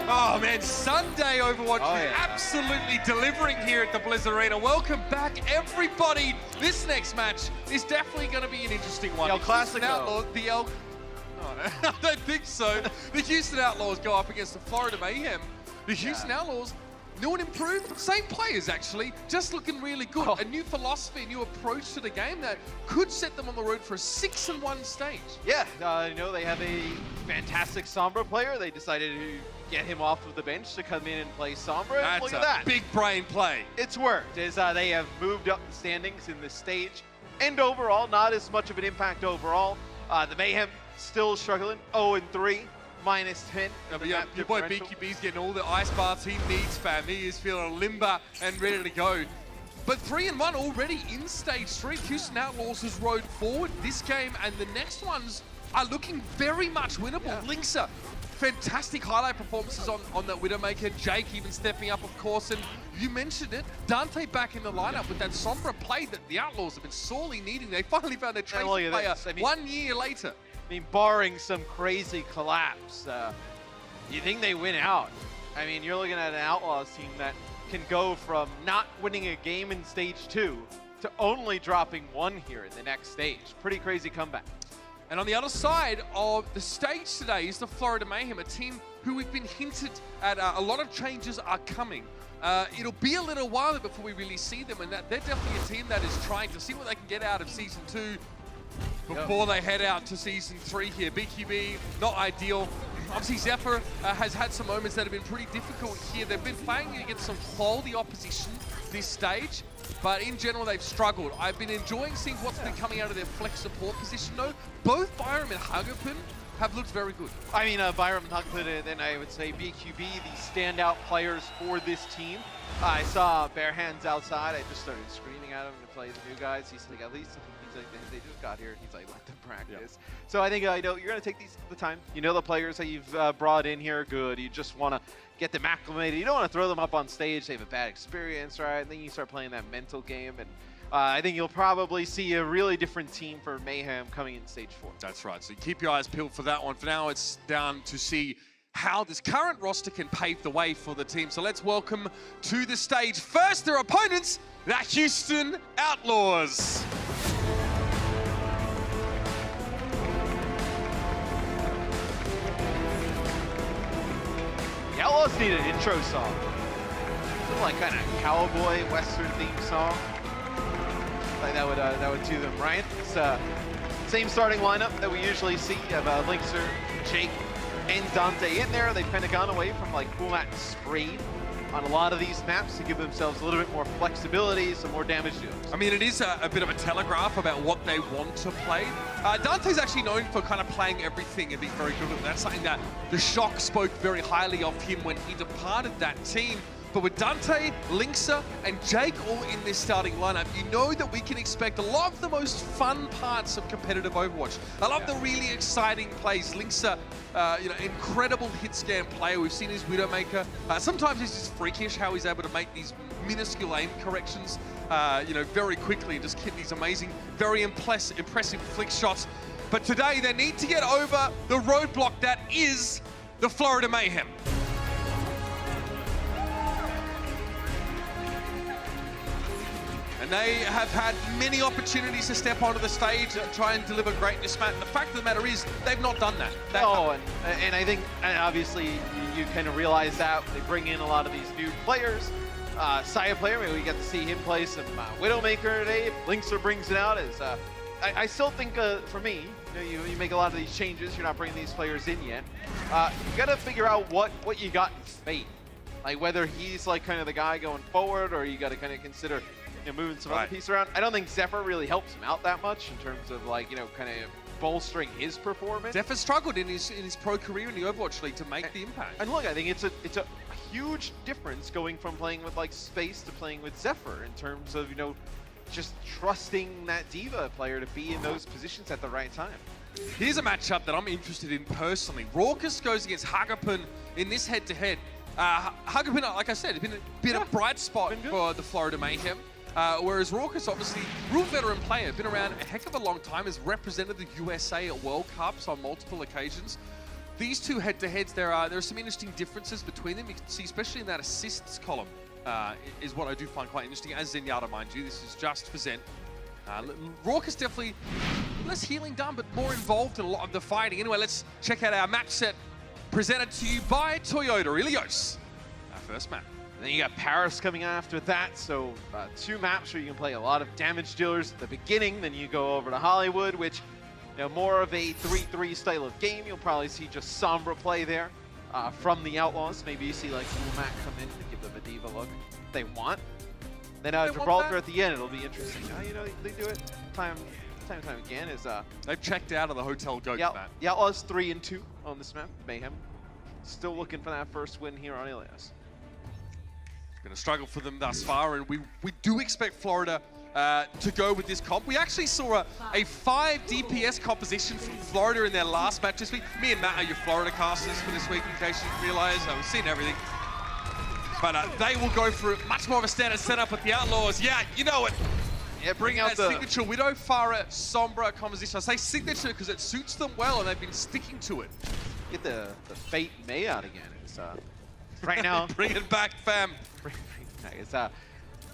Oh man, Sunday Overwatch absolutely delivering here at the Blizzard Arena. Welcome back, everybody. This next match is definitely going to be an interesting one. The El Clasico. Outlaws, I don't think so. The Houston Outlaws go up against the Florida Mayhem. The Houston Outlaws, new and improved, same players actually, just looking really good. A new philosophy, a new approach to the game that could set them on the road for a 6-1 stage. Yeah, you know, they have a fantastic Sombra player. They decided to get him off of the bench to come in and play Sombra. That's look at that. Big brain play. It's worked, as they have moved up the standings in this stage. And overall, not as much of an impact overall. The Mayhem still struggling, 0-3. -10. Your boy BQB's getting all the ice baths he needs, fam. He is feeling limber and ready to go. But 3-1 already in stage 3. Houston Outlaws has rode forward this game, and the next ones are looking very much winnable. Linksa, fantastic highlight performances on that Widowmaker. Jake even stepping up, of course, and you mentioned it. Dante back in the lineup with that Sombra play that the Outlaws have been sorely needing. They finally found a Tracer player 1 year later. I mean, barring some crazy collapse, you think they win out. I mean, you're looking at an Outlaws team that can go from not winning a game in stage 2 to only dropping 1 here in the next stage. Pretty crazy comeback. And on the other side of the stage today is the Florida Mayhem, a team who we've been hinted at a lot of changes are coming. It'll be a little while before we really see them, and that they're definitely a team that is trying to see what they can get out of Season 2 before they head out to Season 3 here. BQB, not ideal. Obviously, Zephyr has had some moments that have been pretty difficult here. They've been playing against some quality opposition this stage, but in general, they've struggled. I've been enjoying seeing what's been coming out of their flex support position, though. Both Byram and Huggerpin have looked very good. I mean, Byram and Huggerpin, then I would say BQB, the standout players for this team. I saw Bare Hands outside. I just started screaming at him to play the new guys. He's like, at least they just got here. He's like, let them practice. So I think you know, you're going to take the time. You know the players that you've brought in here are good. You just want to get them acclimated. You don't want to throw them up on stage. They have a bad experience, right? And then you start playing that mental game. And I think you'll probably see a really different team for Mayhem coming in stage 4. That's right. So keep your eyes peeled for that one. For now, it's down to see how this current roster can pave the way for the team. So let's welcome to the stage first their opponents, the Houston Outlaws. The Outlaws need an intro song. Something like kind of cowboy western theme song. Like that would do them right. It's same starting lineup that we usually see. You have Linkser, Jake, and Dante in there. They've kind of gone away from like full mat sprayed on a lot of these maps to give themselves a little bit more flexibility, some more damage to them. I mean, it is a bit of a telegraph about what they want to play. Dante's actually known for kind of playing everything and being very good at it. That's something that the Shock spoke very highly of him when he departed that team. But with Dante, Linksa, and Jake all in this starting lineup, you know that we can expect a lot of the most fun parts of competitive Overwatch. I love the really exciting plays. Linksa, you know, incredible hit scan player. We've seen his Widowmaker. Sometimes he's just freakish how he's able to make these minuscule aim corrections, you know, very quickly and just hit these amazing, very impressive flick shots. But today they need to get over the roadblock that is the Florida Mayhem. And they have had many opportunities to step onto the stage and try and deliver greatness, Matt. The fact of the matter is, they've not done that. And I think, and obviously, you kind of realize that they bring in a lot of these new players. Saya player, maybe we get to see him play some Widowmaker today. If Linkser brings it out, I still think, for me, you make a lot of these changes. You're not bringing these players in yet. You got to figure out what you got in Fate. Like whether he's like kind of the guy going forward, or you got to kind of consider moving some other pieces around. I don't think Zephyr really helps him out that much in terms of like, kind of bolstering his performance. Zephyr struggled in his pro career in the Overwatch League to make the impact. And look, I think it's a huge difference going from playing with like Space to playing with Zephyr in terms of, just trusting that Diva player to be in those positions at the right time. Here's a matchup that I'm interested in personally. Raucus goes against Huggerpin in this head-to-head. Huggerpin, like I said, has been a bit of a bright spot for the Florida Mayhem. Whereas Raucus, obviously, real veteran player, been around a heck of a long time, has represented the USA at World Cups on multiple occasions. these two head-to-heads, there are some interesting differences between them. You can see, especially in that assists column, is what I do find quite interesting. As Zenyatta, mind you, this is just for Zen. Raucus definitely less healing done, but more involved in a lot of the fighting. Anyway, let's check out our match set presented to you by Toyota. Ilios, our first map. And then you got Paris coming after that, so 2 maps where you can play a lot of damage dealers at the beginning. Then you go over to Hollywood, which, you know, more of a 3-3 style of game. You'll probably see just Sombra play there from the Outlaws. Maybe you see like Mac come in to give them a diva look if they want. Then Gibraltar at the end, it'll be interesting. You know, they do it time again. They've checked out of the hotel goat map. The Outlaws 3-2 on this map. Mayhem still looking for that first win here on Ilios. Going to struggle for them thus far, and we do expect Florida to go with this comp. We actually saw a 5 DPS composition from Florida in their last match this week. Me and Matt are your Florida casters for this week, in case you didn't realize. We've seen everything. But they will go for much more of a standard setup with the Outlaws. Yeah, you know it. Yeah, bring out that the signature Widow, Farah, Sombra composition. I say signature because it suits them well, and they've been sticking to it. Get the Fate May out again. It's right now. Bring it back, fam. It's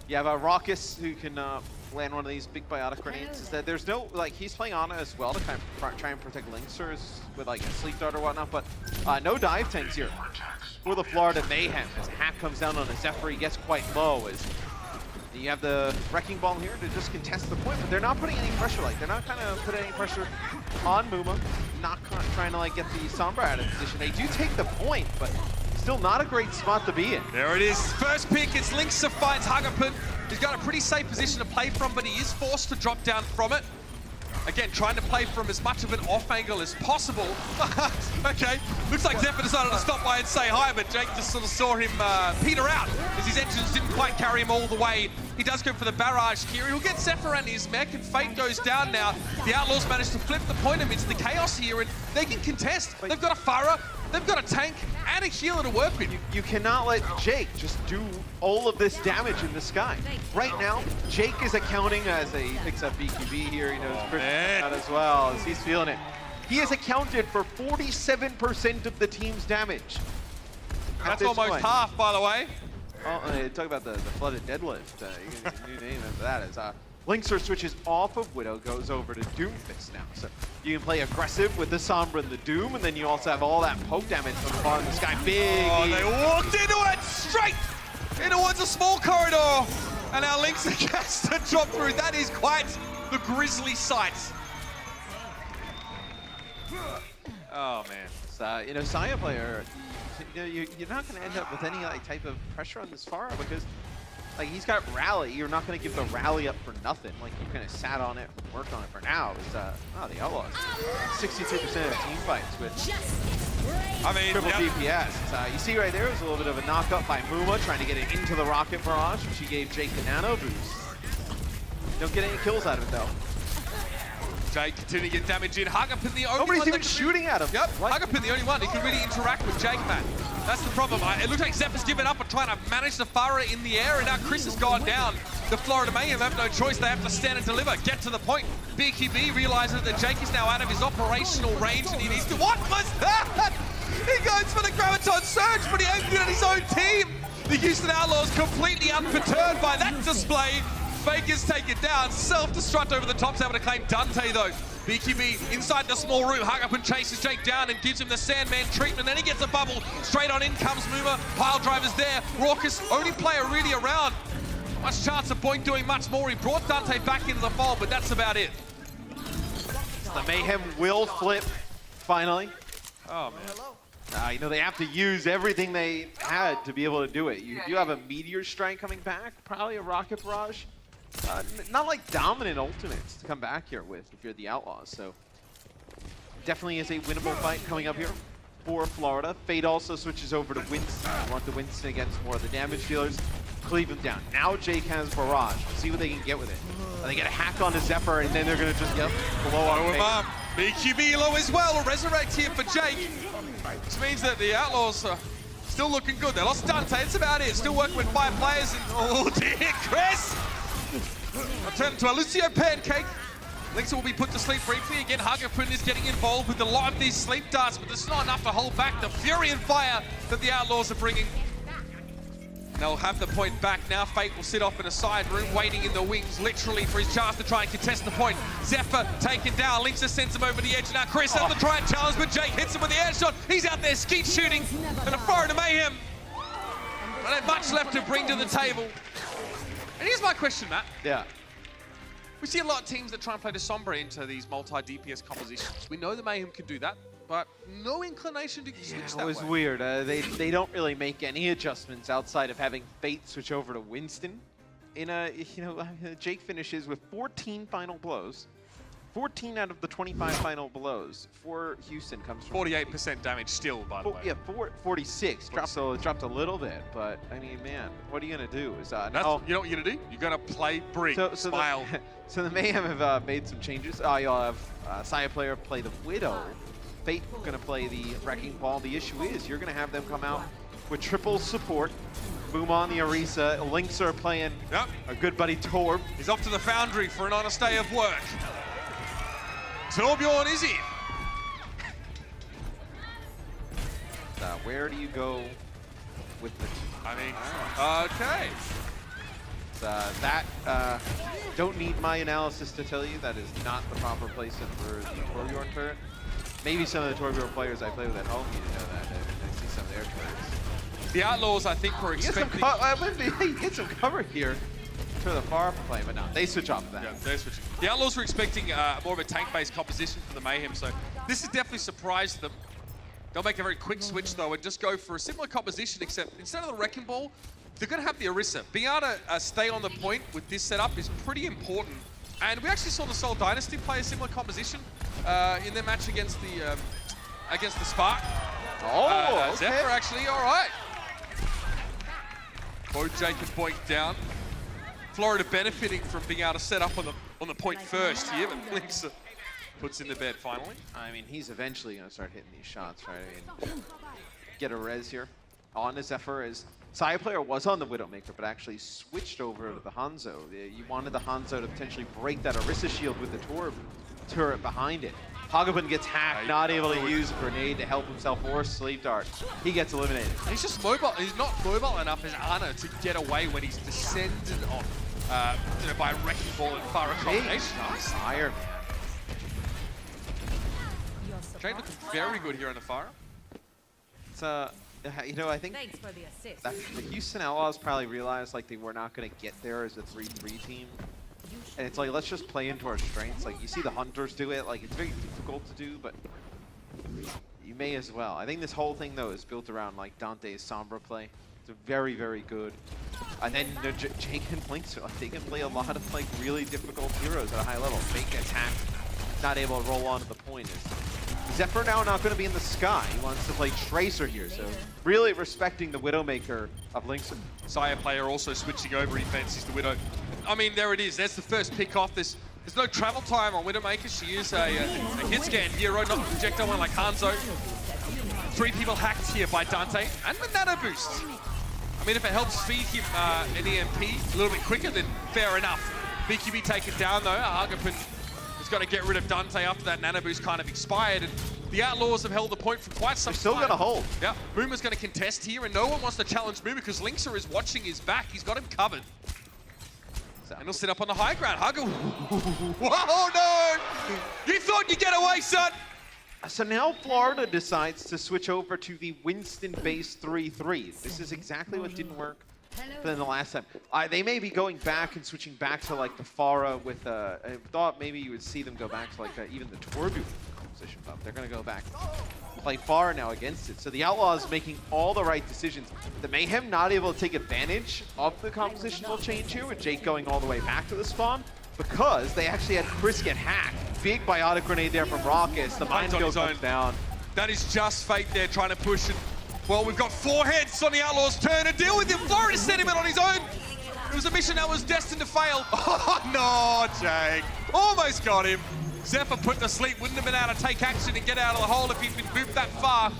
you have a Raucus who can land one of these big biotic grenades. Is that there's no, like, he's playing Ana as well to kind of try and protect Linksters with like a sleep dart or whatnot, but no dive tanks here for the Florida Mayhem as Hack comes down on a Zephyr. He gets quite low as you have the Wrecking Ball here to just contest the point, but they're not putting any pressure. Like, they're not kind of putting any pressure on Muma, not trying to like get the Sombra out of position. They do take the point, but still not a great spot to be in. There it is. First pick, it's Linkster finds Hagapun. He's got a pretty safe position to play from, but he is forced to drop down from it. Again, trying to play from as much of an off angle as possible. Okay, looks like Zephyr decided to stop by and say hi, but Jake just sort of saw him peter out as his engines didn't quite carry him all the way. He does go for the barrage here. He'll get Zephyr and his mech, and Fate goes down now. The Outlaws managed to flip the point amidst the chaos here, and they can contest. They've got a Farah, they've got a tank, and a healer to work with. You cannot let Jake just do all of this damage in the sky. Right now, Jake is accounting as he picks up BQB here. He knows Christian out as well as he's feeling it. He has accounted for 47% of the team's damage. That's almost half, by the way. Oh, talk about the flooded deadlift. You get a new name after that. Is Linkster switches off of Widow, goes over to Doomfist now. So you can play aggressive with the Sombra and the Doom, and then you also have all that poke damage from far in the sky. Big. Oh, they walked into it straight in towards a small corridor, and now Linkster gets to drop through. That is quite the grisly sight. Oh man. So, you know, Saya player, you know, you're not going to end up with any like type of pressure on this Farah because, like, he's got rally. You're not going to give the rally up for nothing. Like, you kind of sat on it, worked on it for now. It's the Outlaws, 62% of team fights with triple DPS. You see right there is a little bit of a knockup by Muma trying to get it into the rocket barrage, which he gave Jake the nano boost. Don't get any kills out of it though. Jake continuing to get damage in. Hagapun the only Nobody's one even shooting at him. Yep, Hagapun the only one. He can really interact with Jake, man. That's the problem. It looks like Zephyr's given up on trying to manage the Farah in the air, and now Chris has gone down. The Florida Mayhem have no choice. They have to stand and deliver. Get to the point. BQB realizes that Jake is now out of his operational range, and he needs to... What was that? He goes for the Graviton Surge, but he aimed it at his own team. The Houston Outlaws completely unperturbed by that display. Faker's taken down. Self-destruct over the top's able to claim Dante, though. BQB inside the small room. Hagapun chases Jake down and gives him the Sandman treatment. Then he gets a bubble. Straight on in comes Muma. Pile driver's there. Raucus, only player really around. Much chance of Boink doing much more. He brought Dante back into the fold, but that's about it. The Mayhem will flip, finally. Oh, man. You know, they have to use everything they had to be able to do it. You do have a Meteor Strike coming back, probably a Rocket Barrage. Not like dominant ultimates to come back here with if you're the Outlaws, so definitely is a winnable fight coming up here for Florida. Fate also switches over to Winston. I want the Winston against more of the damage dealers. Cleave him down. Now Jake has Barrage. See what they can get with it. They get a hack on the Zephyr, and then they're going to just blow up. BQB low as well. Resurrect here for Jake. Which means that the Outlaws are still looking good. They lost Dante. That's about it. Still working with 5 players. And, oh dear, Chris! I'll turn to a Lucio Pancake. Linkser will be put to sleep briefly. Again, Hagapun is getting involved with a lot of these sleep darts, but there's not enough to hold back the fury and fire that the Outlaws are bringing. They'll have the point back now. Fate will sit off in a side room, waiting in the wings, literally, for his chance to try and contest the point. Zephyr taken down. Linkser sends him over the edge. Now Chris on the try and challenge, but Jake hits him with the air shot. He's out there skeet shooting, and a fire to Mayhem. But there's much left to bring to the table. And here's my question, Matt. Yeah. We see a lot of teams that try and play the Sombra into these multi-DPS compositions. We know the Mayhem can do that, but no inclination to switch that way. It was weird. They don't really make any adjustments outside of having Fate switch over to Winston. Jake finishes with 14 final blows. 14 out of the 25 final blows for Houston comes from 48% damage still, by the way. Yeah, 46. Dropped a little bit, but I mean, man, what are you gonna do? You know what you're gonna do? You're gonna play Brig, smile. So the Mayhem have made some changes. You'll have Saya player play the Widow. Fate gonna play the Wrecking Ball. The issue is you're gonna have them come out with triple support. Boom on the Orisa. Linkser playing our good buddy Torb. He's off to the Foundry for an honest day of work. Torbjorn is in. Where do you go with the... okay. Don't need my analysis to tell you that is not the proper placement for the Torbjorn turret. Maybe some of the Torbjorn players I play with at home need to know that. I see some of their turrets. The Outlaws, I think, were expecting... You get some cover here for the far play, but no, they switch off that. Yeah, they're switching. The Outlaws were expecting more of a tank-based composition for the Mayhem, so this has definitely surprised them. They'll make a very quick switch, though, and just go for a similar composition, except instead of the Wrecking Ball, they're going to have the Orisa. Being able to stay on the point with this setup is pretty important. And we actually saw the Seoul Dynasty play a similar composition in their match against the Spark. Okay. Zephyr, actually, all right. Both Jake and Boink down. Florida benefiting from being able to set up on the point first here, but Linkser puts in the bed finally. I mean, he's eventually going to start hitting these shots, right? I mean, get a res here on the Zephyr as Saya player was on the Widowmaker, but actually switched over to the Hanzo. You wanted the Hanzo to potentially break that Orisa shield with the Torb turret behind it. Hagapun gets hacked, not able to use a grenade to help himself or sleep dart. He gets eliminated. He's just mobile. He's not mobile enough as Ana to get away when he's descended on by Wrecking Ball and Farah combination. Fire, man. Jade looking very good here on the Farah. It's I think that the Houston Outlaws probably realized like they were not going to get there as a 3-3 team. And it's like, let's just play into our strengths. Like, you see the Hunters do it. Like, it's very difficult to do, but you may as well. I think this whole thing, though, is built around, like, Dante's Sombra play. It's very, very good. And then Jake and Linkser, like, they can play a lot of, like, really difficult heroes at a high level. Fake attack, not able to roll onto the point. Zephyr now not going to be in the sky. He wants to play Tracer here, so really respecting the Widowmaker of Linkser. Saya player also switching over. He fancies the Widow. I mean, there it is. There's the first pick off. There's no travel time on Widowmaker. She is a hit scan hero, not a projectile one like Hanzo. 3 people hacked here by Dante and the nano boost. I mean, if it helps feed him an EMP a little bit quicker, then fair enough. BQB taken down though. Hagapun has got to get rid of Dante after that nano boost kind of expired. And the Outlaws have held the point for quite some time. They're still going to hold. Yeah, Mooma's going to contest here, and no one wants to challenge Mooma because Linkser is watching his back. He's got him covered. And he'll sit up on the high ground. Whoa, no! You thought you'd get away, son! So now Florida decides to switch over to the Winston-based 3-3. This is exactly what didn't work than the last time. They may be going back and switching back to like the Farah with, I thought maybe you would see them go back to like even the Torbjorn composition, but they're gonna go back play Farah now against it. So the Outlaws making all the right decisions. The Mayhem not able to take advantage of the compositional change here with Jake going all the way back to the spawn because they actually had Chris get hacked. Big biotic grenade there from Raucus. The minefield comes down. That is just Fate there trying to push it. Well, we've got 4 heads on the Outlaws' turn to deal with him. Florida sent him in on his own. It was a mission that was destined to fail. Oh, no, Jake. Almost got him. Zephyr put to sleep. Wouldn't have been able to take action and get out of the hole if he'd been booped that far.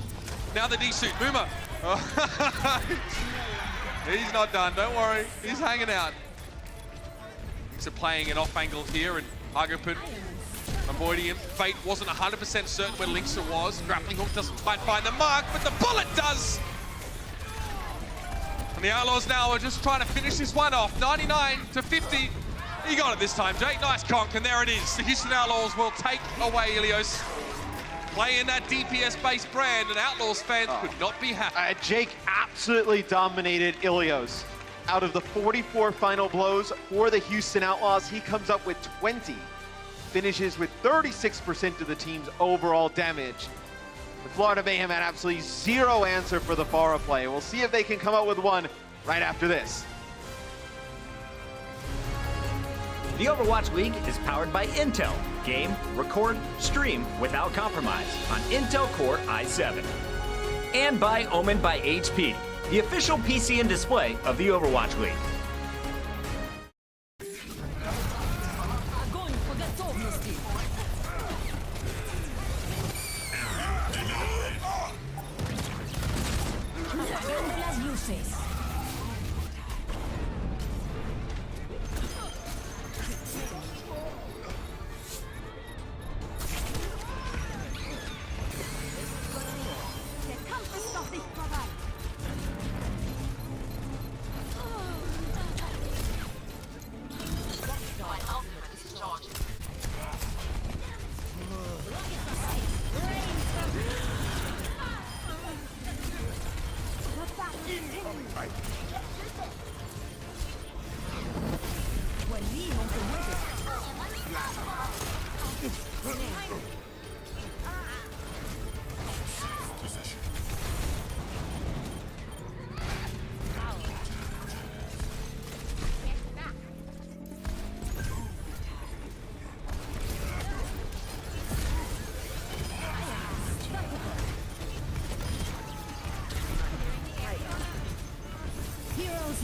Now the D-suit. Mooma. He's not done. Don't worry. He's hanging out. He's playing an off angle here, and Agapin avoiding him. Fate wasn't 100% certain where Linksa was. Grappling hook doesn't quite find the mark, but the bullet does! And the Outlaws now are just trying to finish this one off. 99 to 50. He got it this time, Jake. Nice conk, and there it is. The Houston Outlaws will take away Ilios. Playing that DPS-based brand, and Outlaws fans could not be happy. Jake absolutely dominated Ilios. Out of the 44 final blows for the Houston Outlaws, he comes up with 20. Finishes with 36% of the team's overall damage. The Florida Mayhem had absolutely zero answer for the Pharah play. We'll see if they can come up with one right after this. The Overwatch League is powered by Intel. Game, record, stream without compromise on Intel Core i7. And by Omen by HP, the official PC and display of the Overwatch League.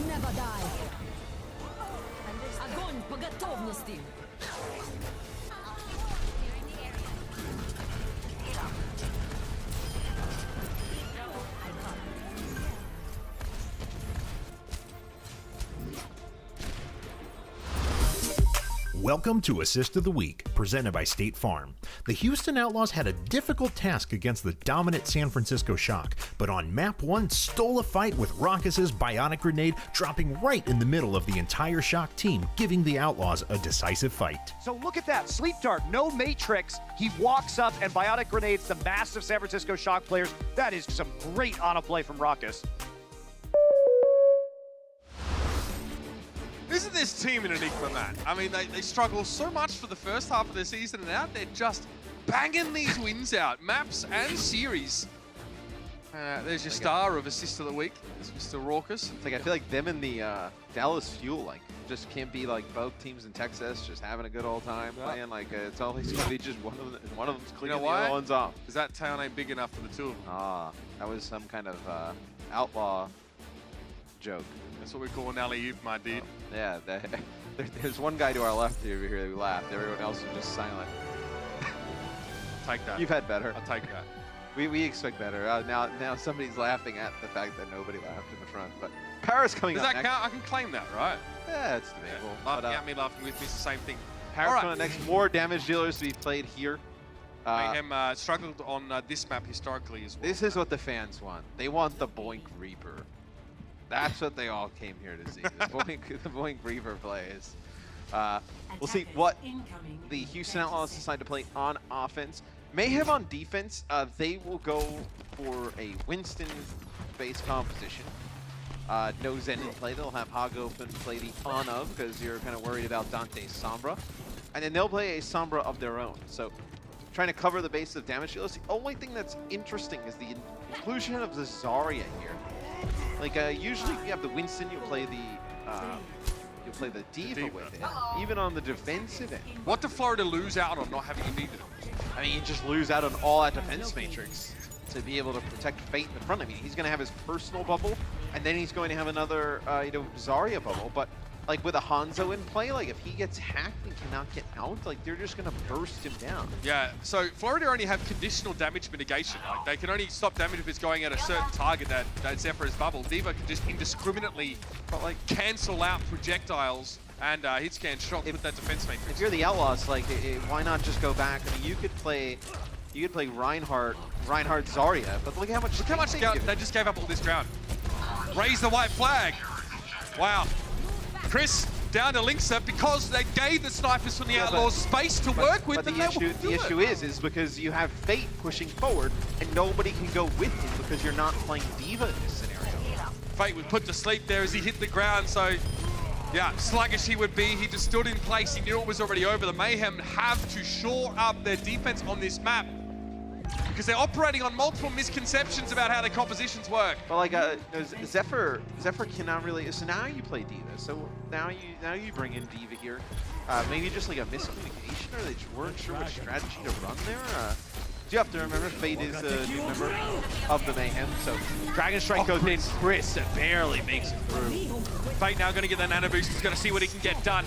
Never die. Огонь по готовности. Welcome to Assist of the Week, presented by State Farm. The Houston Outlaws had a difficult task against the dominant San Francisco Shock, but on map 1 stole a fight with Raucus's Bionic Grenade dropping right in the middle of the entire Shock team, giving the Outlaws a decisive fight. So look at that, Sleep Dart, no Matrix. He walks up and Bionic Grenades the massive San Francisco Shock players. That is some great on a play from Raucus. Isn't this team an enigma, man? I mean, they struggle so much for the first half of the season, and now they're just banging these wins out, maps and series. There's your star of Assist of the Week, it's Mr. Raucus. It's like I feel like them and the Dallas Fuel like just can't be like both teams in Texas just having a good old time playing. Like it's always gonna be just one of them's cleaning the other one's off. Is that town ain't big enough for the two of them? Ah, that was some kind of outlaw joke. That's what we call an alley-oop, my dude. Yeah, there's one guy to our left over here who laughed. Everyone else was just silent. I'll take that. You've had better. I'll take that. We expect better. Now somebody's laughing at the fact that nobody laughed in the front. But Paris coming Does up that next. count? I can claim that, right? Yeah, it's debatable. Laughing at me, laughing with me, it's the same thing. Paris coming up next. More damage dealers to be played here. Mayhem struggled on this map historically as well. This is what the fans want. They want the Boink Reaper. That's what they all came here to see. The Boink Reaper plays. We'll see what the Houston Outlaws decide to play on offense. Mayhem on defense, they will go for a Winston-based composition. No Zen in play. They'll have Hog open play the on of because you're kind of worried about Dante's Sombra. And then they'll play a Sombra of their own. So trying to cover the base of damage dealers. The only thing that's interesting is the inclusion of the Zarya here. Like usually if you have the Winston, you'll play the D.Va with it, even on the defensive end. What did Florida lose out on not having a needed? I mean, you just lose out on all that defense matrix to be able to protect Fate in the front. I mean, he's going to have his personal bubble, and then he's going to have another, Zarya bubble. But like with a Hanzo in play, like if he gets hacked and cannot get out, like they're just going to burst him down. Yeah, so Florida only have conditional damage mitigation. Like they can only stop damage if it's going at a certain target that Zephyr's bubble. D.Va can just indiscriminately cancel out projectiles And hit scan shocked with that defense matrix. If you're the Outlaws, like, why not just go back? I mean, you could play Reinhardt Zarya, but look how much They just gave up all this ground. Raise the white flag. Wow. Chris down to Linkser because they gave the snipers from the Outlaws space to work with. But the issue is because you have Fate pushing forward and nobody can go with him because you're not playing D.Va in this scenario. Fate was put to sleep there as he hit the ground, so yeah, sluggish he would be. He just stood in place. He knew it was already over. The Mayhem have to shore up their defense on this map because they're operating on multiple misconceptions about how their compositions work. But like Zephyr cannot really. So now you play D.Va. So now you bring in D.Va here. Maybe just like a miscommunication, or they weren't sure which strategy to run there. You have to remember, Fate is a new member of the Mayhem, so Dragon Strike goes in, Chris barely makes it through. Fate now going to get that nano boost. He's going to see what he can get done.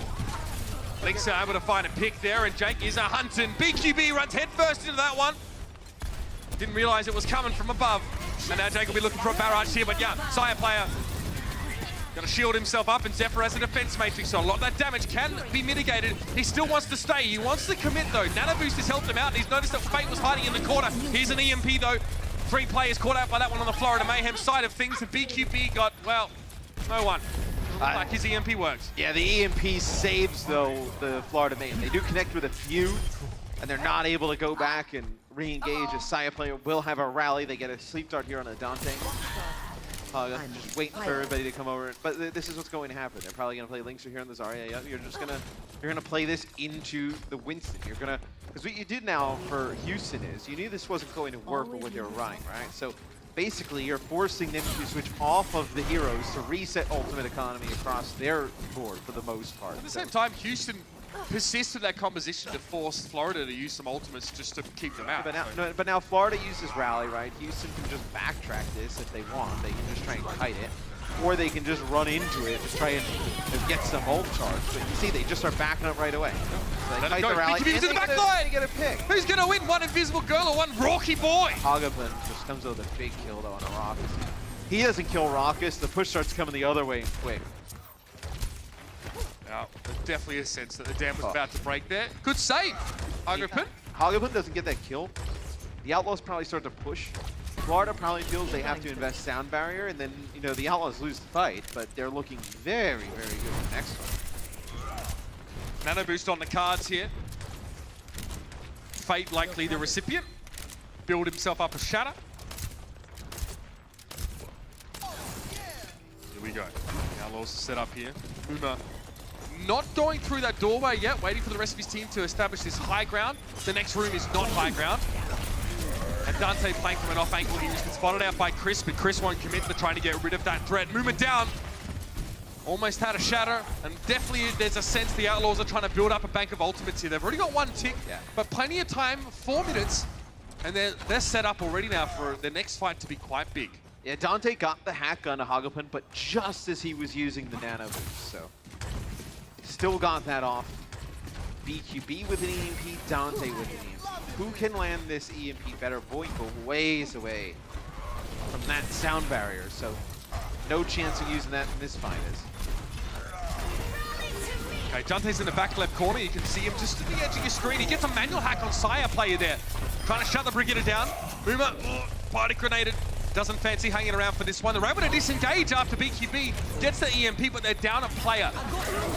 Link's able to find a pick there, and Jake is a hunting. BQB runs headfirst into that one. Didn't realize it was coming from above. And now Jake will be looking for a barrage here, but yeah, Sire player going to shield himself up, and Zephyr has a defense matrix, so a lot of that damage can be mitigated. He still wants to stay. He wants to commit, though. Nano Boost has helped him out, and he's noticed that Fate was hiding in the corner. Here's an EMP, though. 3 players caught out by that one on the Florida Mayhem side of things, and BQB got, well, no one. Like his EMP works. Yeah, the EMP saves, though, the Florida Mayhem. They do connect with a few, and they're not able to go back and re-engage. A Saya player will have a rally. They get a sleep dart here on a Dante. Just waiting for everybody to come over. But this is what's going to happen. They're probably going to play Linkser here on the Zarya. Yeah, you're gonna play this into the Winston. You're gonna, because what you did now for Houston is you knew this wasn't going to work with what they were running, right? So basically, you're forcing them to switch off of the heroes to reset ultimate economy across their board for the most part. At the same time, Houston persists with that composition to force Florida to use some ultimates just to keep them out. But now Florida uses rally, right? Houston can just backtrack this if they want. They can just try and kite it. Or they can just run into it to try and get some ult charge. But you see, they just start backing up right away. So they kite the rally, and to the back line. Get a pick. Who's going to win? One invisible girl or one Rocky boy? Hoggoblin just comes with a big kill, though, on a Raucus. He doesn't kill Raucus. The push starts coming the other way and quick. Now, there's definitely a sense that the dam was about to break there. Good save, Hoggoblin. Hoggoblin doesn't get that kill. The Outlaws probably start to push. Florida probably feels they have to invest sound barrier, and then, you know, the Outlaws lose the fight, but they're looking very, very good in the next one. Nano boost on the cards here. Fate likely the recipient. Build himself up a shatter. Here we go. The Outlaws are set up here. Uma not going through that doorway yet, waiting for the rest of his team to establish this high ground. The next room is not high ground. And Dante playing from an off angle. He was spotted out by Chris, but Chris won't commit to trying to get rid of that threat. Muma down. Almost had a shatter, and definitely there's a sense the Outlaws are trying to build up a bank of ultimates here. They've already got 1 tick, but plenty of time, 4 minutes, and they're set up already now for the next fight to be quite big. Yeah, Dante got the hack gun to Hoggoblin, but just as he was using the nano boost, so still got that off. BQB with an EMP, Dante with an EMP. Who can land this EMP better? Boinko ways away from that sound barrier, so no chance of using that in this fight. Okay, Dante's in the back left corner. You can see him just at the edge of your screen. He gets a manual hack on Sire player there. Trying to shut the Brigadier down. Muma, party grenaded. Doesn't fancy hanging around for this one. They're able to disengage after BQB gets the EMP, but they're down a player.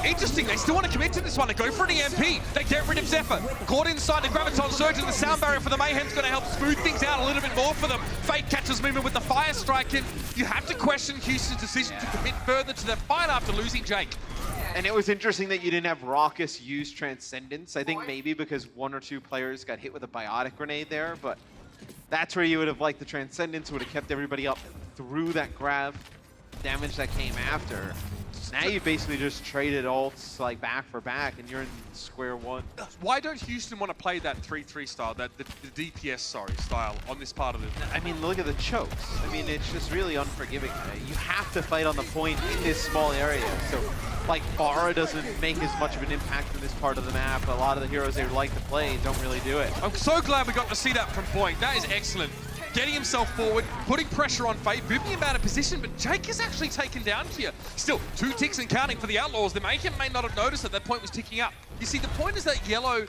Interesting, they still want to commit to this one. They go for an EMP. They get rid of Zephyr. Caught inside the Graviton Surge, and the sound barrier for the Mayhem's going to help smooth things out a little bit more for them. Fate catches movement with the Fire Strike in. You have to question Houston's decision to commit further to their fight after losing Jake. And it was interesting that you didn't have Raucus use Transcendence. I think maybe because 1 or 2 players got hit with a biotic grenade there, but that's where you would have liked the Transcendence, would have kept everybody up through that grab damage that came after. Now you basically just traded ults like back for back, and you're in square one. Why don't Houston want to play that 3-3 style, the DPS, style on this part of it? I mean, look at the chokes. I mean, it's just really unforgiving. You have to fight on the point in this small area. So, like, Bara doesn't make as much of an impact in this part of the map. A lot of the heroes they would like to play don't really do it. I'm so glad we got to see that from point. That is excellent. getting himself forward, putting pressure on Fate, moving him out of position, but Jake is actually taken down here. Still, 2 ticks and counting for the Outlaws. The Mayhem may not have noticed that point was ticking up. You see, the point is that yellow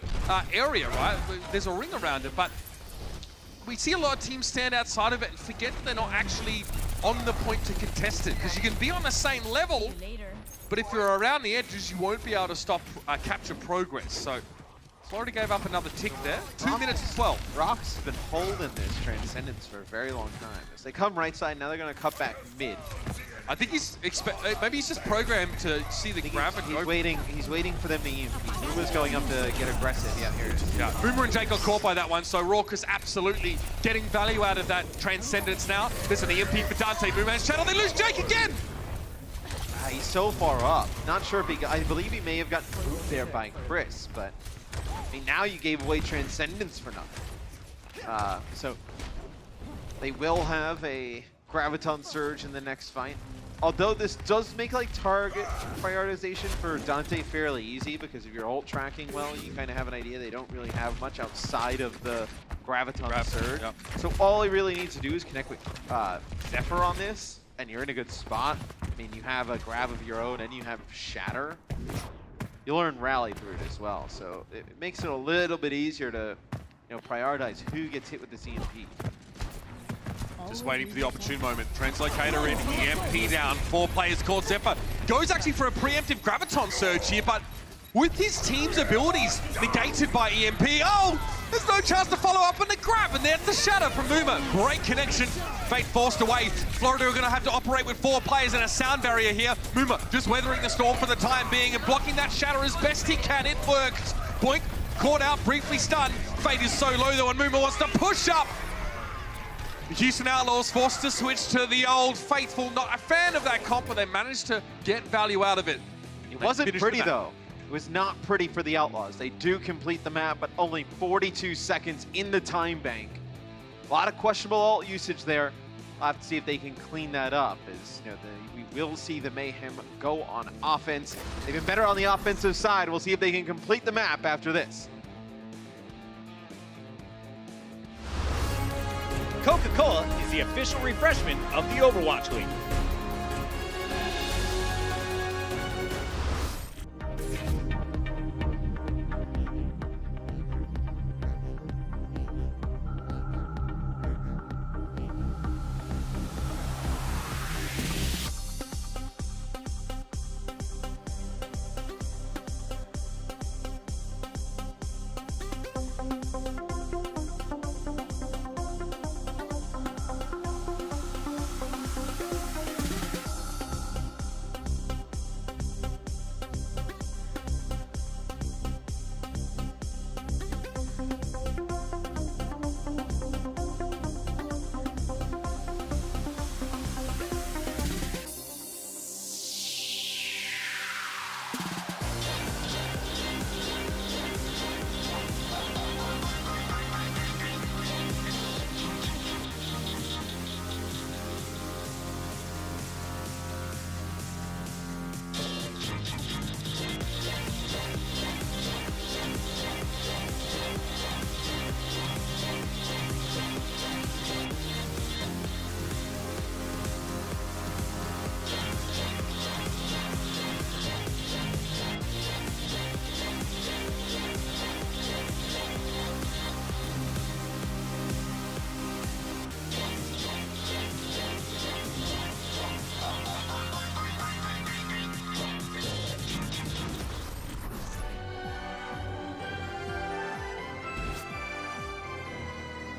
area, right? There's a ring around it, but we see a lot of teams stand outside of it and forget that they're not actually on the point to contest it, because you can be on the same level, but if you're around the edges, you won't be able to stop capture progress. So Florida gave up another tick there. 2 minutes and 12. Rock's been holding this Transcendence for a very long time. As they come right side, now they're going to cut back mid. I think he's maybe he's just programmed to see the grab and he's go. He's waiting for them to EMP. Boomer's going up to get aggressive. Yeah, here it is. Yeah, Boomer and Jake got caught by that one, so Raucus absolutely getting value out of that Transcendence now. There's an EMP for Dante. Boomer's channel. They lose Jake again. He's so far up. Not sure if I believe he may have gotten moved there by Chris, but I mean, now you gave away Transcendence for nothing. So they will have a Graviton Surge in the next fight. Although this does make like target prioritization for Dante fairly easy, because if you're ult tracking well, you kind of have an idea they don't really have much outside of the Graviton Surge. Yep. So all he really needs to do is connect with Zephyr on this, and you're in a good spot. I mean, you have a grab of your own and you have Shatter. You'll learn Rally through it as well, so it makes it a little bit easier to prioritize who gets hit with this EMP. Just waiting for the opportune moment. Translocator in, EMP down. 4 players caught. Zephyr goes actually for a preemptive Graviton Surge here, but with his team's abilities negated by EMP, oh, there's no chance to follow up on the grab, and there's the Shatter from Boomer. Great connection. Fate forced away. Florida are going to have to operate with 4 players and a sound barrier here. Boomer just weathering the storm for the time being and blocking that Shatter as best he can. It works. Boink, caught out, briefly stunned. Fate is so low though, and Boomer wants to push up. The Houston Outlaws forced to switch to the old faithful. Not a fan of that comp, but they managed to get value out of it. It wasn't pretty though. It was not pretty for the Outlaws. They do complete the map, but only 42 seconds in the time bank. A lot of questionable ult usage there. I'll have to see if they can clean that up. As we will see the Mayhem go on offense. They've been better on the offensive side. We'll see if they can complete the map after this. Coca-Cola is the official refreshment of the Overwatch League.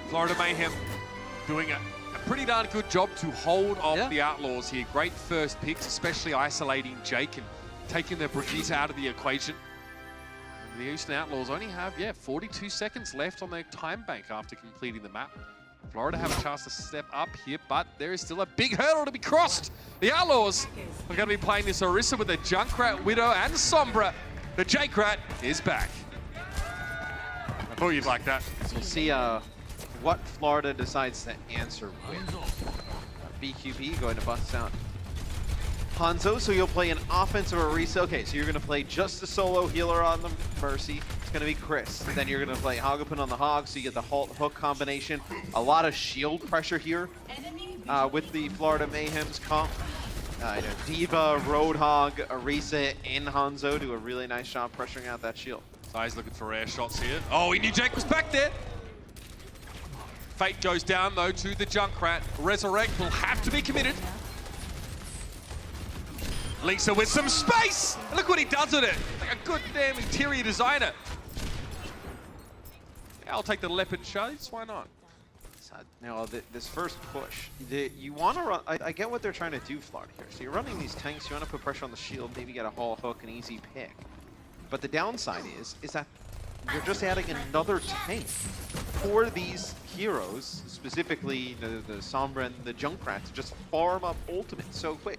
Florida Mayhem doing a pretty darn good job to hold off the Outlaws here. Great first picks, especially isolating Jake and taking the Brigitte out of the equation. And the Houston Outlaws only have, 42 seconds left on their time bank after completing the map. Florida have a chance to step up here, but there is still a big hurdle to be crossed. The Outlaws are going to be playing this Orisa with the Junkrat, Widow, and Sombra. The Jake Rat is back. I thought you'd like that. So we'll see what Florida decides to answer with. BQB going to bust out Hanzo, so you'll play an offensive Orisa. Okay, so you're going to play just the solo healer on the Mercy. It's going to be Chris. Then you're going to play Hagapun on the Hog, so you get the hook combination. A lot of shield pressure here with the Florida Mayhem's comp. Diva, Roadhog, Orisa, and Hanzo do a really nice job pressuring out that shield. Zai's looking for air shots here. Oh, he knew Jake was back there. Fate goes down, though, to the Junkrat. Resurrect will have to be committed. Lisa with some space! And look what he does with it. Like a good damn interior designer. Yeah, I'll take the Leopard Shades, why not? So, now, this first push, you want to run... I get what they're trying to do, Florida, here. So you're running these tanks, you want to put pressure on the shield, maybe get a Hall Hook, an easy pick. But the downside is that you're just adding another tank for these heroes, specifically the Sombra and the Junkrat, to just farm up ultimate so quick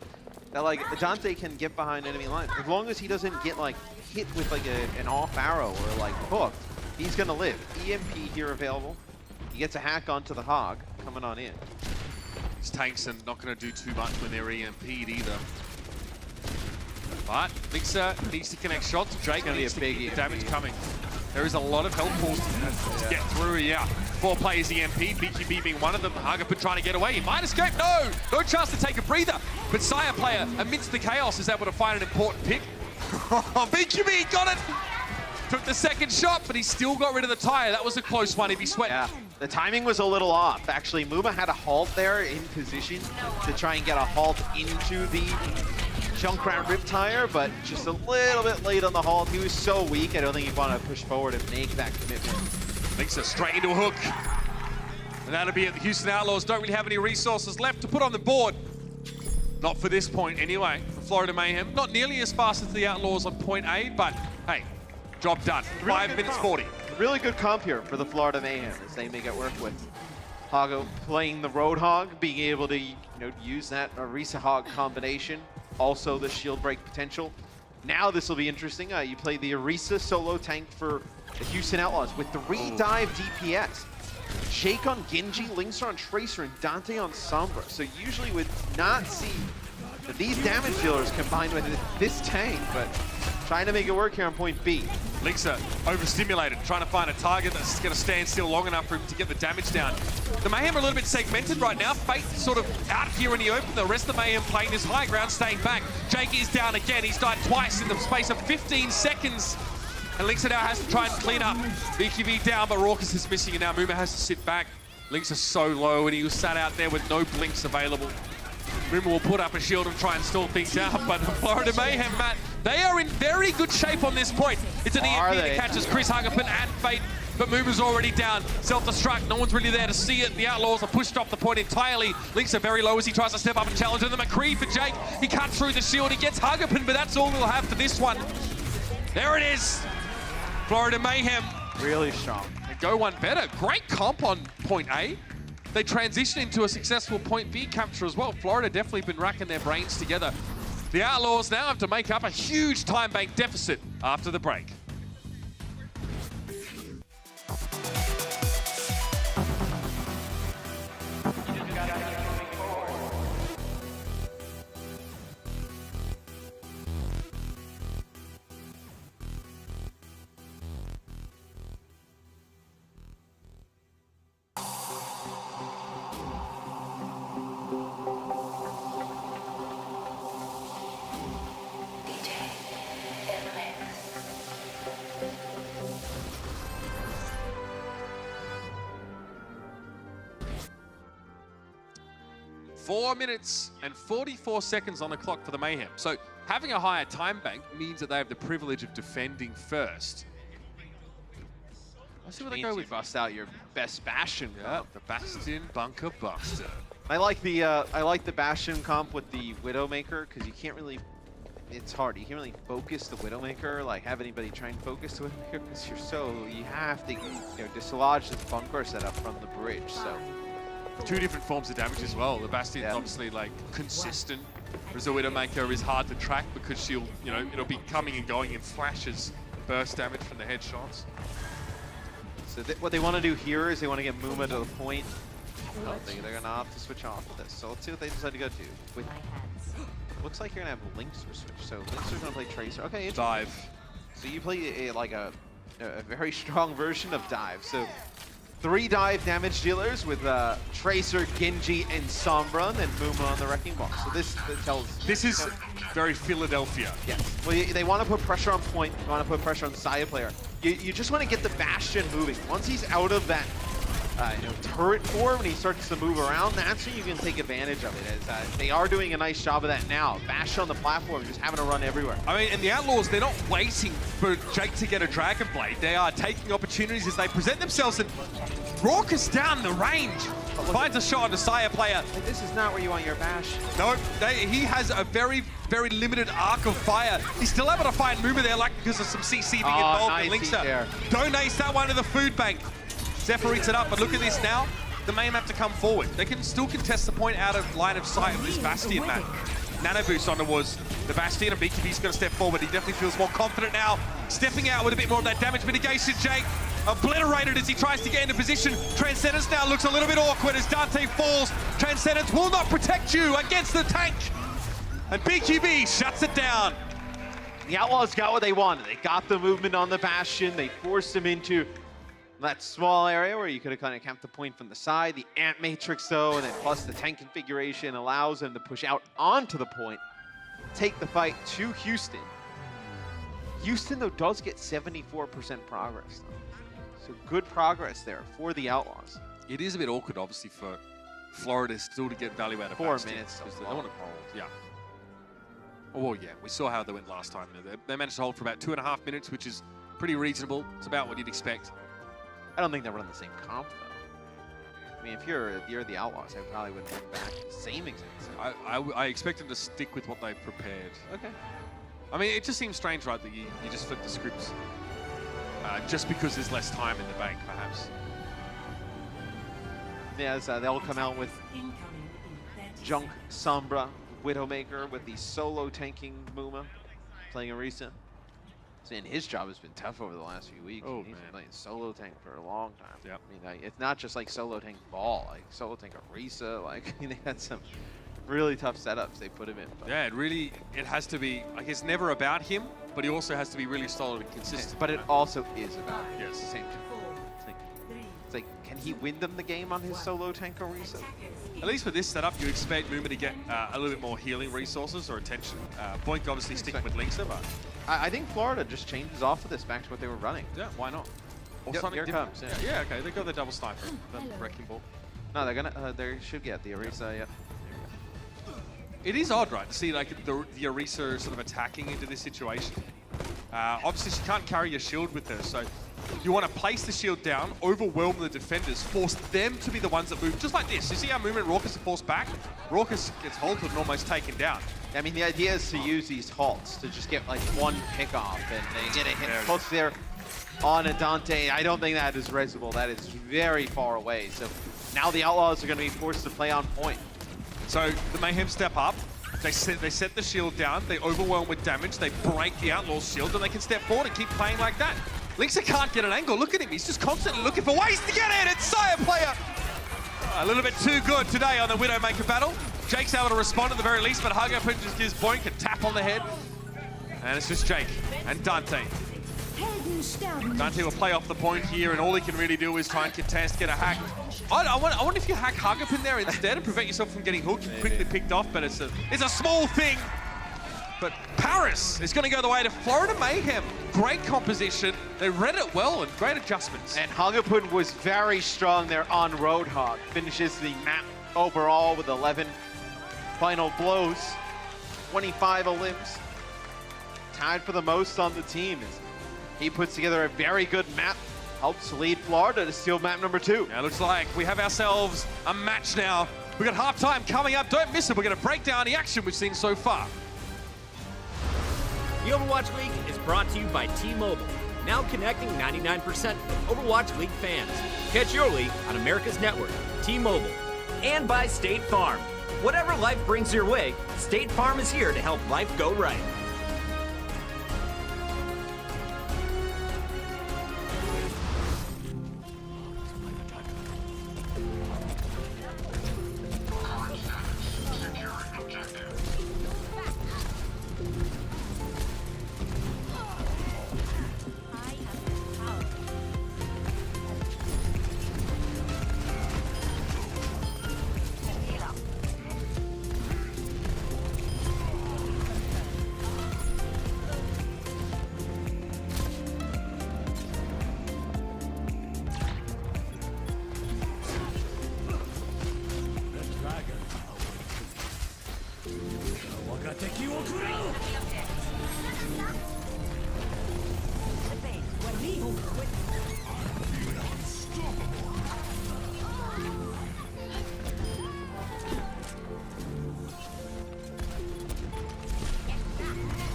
that like Dante can get behind enemy lines. As long as he doesn't get like hit with like an off arrow or like hooked, he's gonna live. EMP here available. He gets a hack onto the Hog coming on in. These tanks are not going to do too much when they're EMP'd either. But Lixa needs to connect shots. Drake needs to keep the damage coming. There is a lot of health pools to get through, yeah. 4 players EMP'd, BGB being one of them. Hagapun trying to get away. He might escape. No! No chance to take a breather. But Saya player, amidst the chaos, is able to find an important pick. BGB got it! Took the second shot, but he still got rid of the tire. That was a close one if he sweat. Yeah, the timing was a little off. Actually, Muma had a halt there in position to try and get a halt into the Junkrat Rip Tire, but just a little bit late on the halt. He was so weak, I don't think he wanted to push forward and make that commitment. Lixa straight into a hook. And that'll be it. The Houston Outlaws don't really have any resources left to put on the board. Not for this point anyway. For Florida Mayhem, not nearly as fast as the Outlaws on point A, but hey, job done. Really 5 minutes 40. Really good comp here for the Florida Mayhem as they make it work with Hago playing the Roadhog, being able to use that Orisa Hog combination. Also the shield break potential. Now this will be interesting. You play the Orisa solo tank for the Houston Outlaws with 3 dive DPS. Jake on Genji, Link's on Tracer, and Dante on Sombra. So usually would not see these damage dealers combined with this tank, but trying to make it work here on point B. Lixa overstimulated, trying to find a target that's going to stand still long enough for him to get the damage down. The Mayhem are a little bit segmented right now. Fate sort of out here in the open. The rest of the Mayhem playing this high ground, staying back. Jake is down again. He's died twice in the space of 15 seconds. And Lixa now has to try and clean up. BQV down, but Raucus is missing, and now Muma has to sit back. Lixa so low, and he was sat out there with no blinks available. Muma will put up a shield and try and stall things out, but the Florida Mayhem, Matt, they are in very good shape on this point. It's an EMP that catches Chris Hagapun and Fate, but Muma's already down. Self-destruct, no one's really there to see it. The Outlaws are pushed off the point entirely. Link's very low as he tries to step up and challenge, and the McCree for Jake. He cuts through the shield, he gets Hagapun, but that's all we'll have for this one. There it is. Florida Mayhem. Really strong. They go one better. Great comp on point A. They transition into a successful point B capture as well. Florida definitely been racking their brains together. The Outlaws now have to make up a huge time bank deficit after the break. Four minutes and 44 seconds on the clock for the Mayhem. So having a higher time bank means that they have the privilege of defending first. Let's see what they go with. Bust out your best Bastion. Yeah, the Bastion Bunker Buster. I like the Bastion comp with the Widowmaker because you can't really. It's hard. You can't really focus the Widowmaker, like have anybody try and focus the Widowmaker because you have to dislodge this bunker setup from the bridge. So. 2 different forms of damage as well. The Bastion's obviously like consistent, whereas the Widowmaker is hard to track because she'll, it'll be coming and going in flashes, burst damage from the headshots. So what they want to do here is they want to get Muma to the point. I don't think they're gonna opt to switch off of this. So let's see what they decide to go to. Looks like you're gonna have Linkster switch. So Linkster's gonna play Tracer. Okay, dive. So you play like a a very strong version of dive. So 3 dive damage dealers with Tracer, Genji, and Sombra, and Muma on the Wrecking Ball. So this tells... This is very Philadelphia. Yes. Well, they want to put pressure on point. They want to put pressure on the Saya player. You just want to get the Bastion moving. Once he's out of that turret form and he starts to move around, that's when you can take advantage of it. As they are doing a nice job of that now. Bastion on the platform, just having to run everywhere. I mean, and the Outlaws, they're not waiting for Jake to get a Dragon Blade. They are taking opportunities as they present themselves, and Raucous down the range. Finds a shot on the Saya player. This is not where you want your Bash. No, he has a very, very limited arc of fire. He's still able to find Muma there, like because of some CC being involved. Nice And Linkster donates that one to the food bank. Zephyr eats it up, but look at this now. The Mayhem have to come forward. They can still contest the point out of line of sight of this Bastion, man. Nano boost on towards the Bastion, and BKB's going to step forward. He definitely feels more confident now. Stepping out with a bit more of that damage mitigation, Jake. Obliterated as he tries to get into position. Transcendence now looks a little bit awkward as Dante falls. Transcendence will not protect you against the tank. And BKB shuts it down. The Outlaws got what they wanted. They got the movement on the Bastion. They forced him into that small area where you could have kind of camped the point from the side. The Ant Matrix, though, and then plus the tank configuration allows them to push out onto the point, take the fight to Houston. Houston, though, does get 74% progress, though. So good progress there for the Outlaws. It is a bit awkward, obviously, for Florida still to get value out of 4 Bastion, minutes. because they don't want to hold. Yeah. Oh, well, yeah, we saw how they went last time. They managed to hold for about 2.5 minutes, which is pretty reasonable. It's about what you'd expect. I don't think they run the same comp, though. I mean, if you're the Outlaws, I probably would bring back the same exact set. I expect them to stick with what they've prepared. Okay. I mean, it just seems strange, right, that you just flip the scripts just because there's less time in the bank, perhaps. Yeah, as they'll come out with Junk, Sombra, Widowmaker with the solo tanking Muma playing Orisa. And his job has been tough over the last few weeks. Oh, He's man. been playing solo tank for a long time. Yep. I mean, it's not just like solo tank Ball, like solo tank Orisa. Like, I mean, they had some really tough setups they put him in. But Yeah, it has to be, like, it's never about him, but he also has to be really solid and consistent. But it also is about Yes. the same time. It's like, can he win them the game on his solo tank Orisa? At least with this setup, you expect Muma to get a little bit more healing resources or attention. Boink obviously sticking with Linkster, but I think Florida just changes off of this back to what they were running. yeah, why not? Or Yep, something here it different. comes, yeah. Yeah, okay, they got the double sniper, the wrecking ball. No, they're gonna. They should get the Orisa. Yep. It is odd, right, to see like the Orisa sort of attacking into this situation. Obviously, she can't carry your shield with her, so you want to place the shield down, overwhelm the defenders, force them to be the ones that move, just like this. You see how movement Raucous is forced back? Raucous gets halted and almost taken down. I mean, the idea is to use these halts to just get like one pick off, and they get a hit close there on a Dante. I don't think that is resable. That is very far away. So now the Outlaws are going to be forced to play on point. So the Mayhem step up. They set the shield down. They overwhelm with damage. They break the Outlaws' shield, and they can step forward and keep playing like that. Linkster can't get an angle. Look at him. He's just constantly looking for ways to get in. It's Saya player. A little bit too good today on the Widowmaker battle. Jake's able to respond at the very least, but Hugger just gives Boink a tap on the head. And it's just Jake and Dante. Dante will play off the point here, and all he can really do is try and contest, get a hack. I wonder if you hack Hugger in there instead and prevent yourself from getting hooked and quickly picked off, but it's a small thing. But Paris is going to go the way to Florida Mayhem. Great composition. They read it well and great adjustments. And Hugapun was very strong there on Roadhog. Finishes the map overall with 11 final blows, 25 limbs. Tied for the most on the team. He puts together a very good map. Helps lead Florida to steal map number 2. Now it looks like we have ourselves a match now. We've got halftime coming up. Don't miss it. We're going to break down the action we've seen so far. The Overwatch League is brought to you by T-Mobile, now connecting 99% of Overwatch League fans. Catch your league on America's network, T-Mobile. And by State Farm. Whatever life brings your way, State Farm is here to help life go right.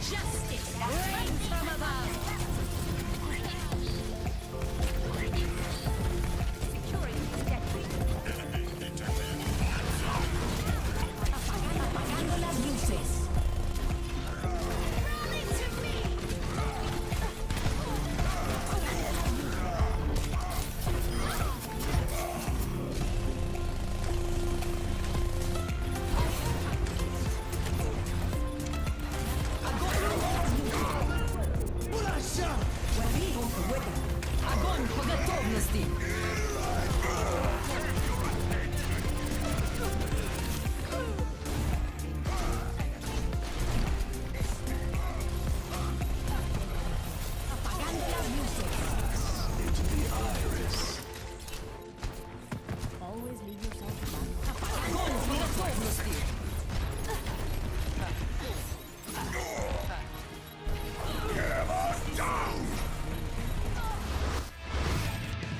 Justice reigns from above. Securing trajectory. Apagando las luces. Rally to me. Огонь по готовности! Apagando las luces. Always leave yourself back. Огонь по готовности!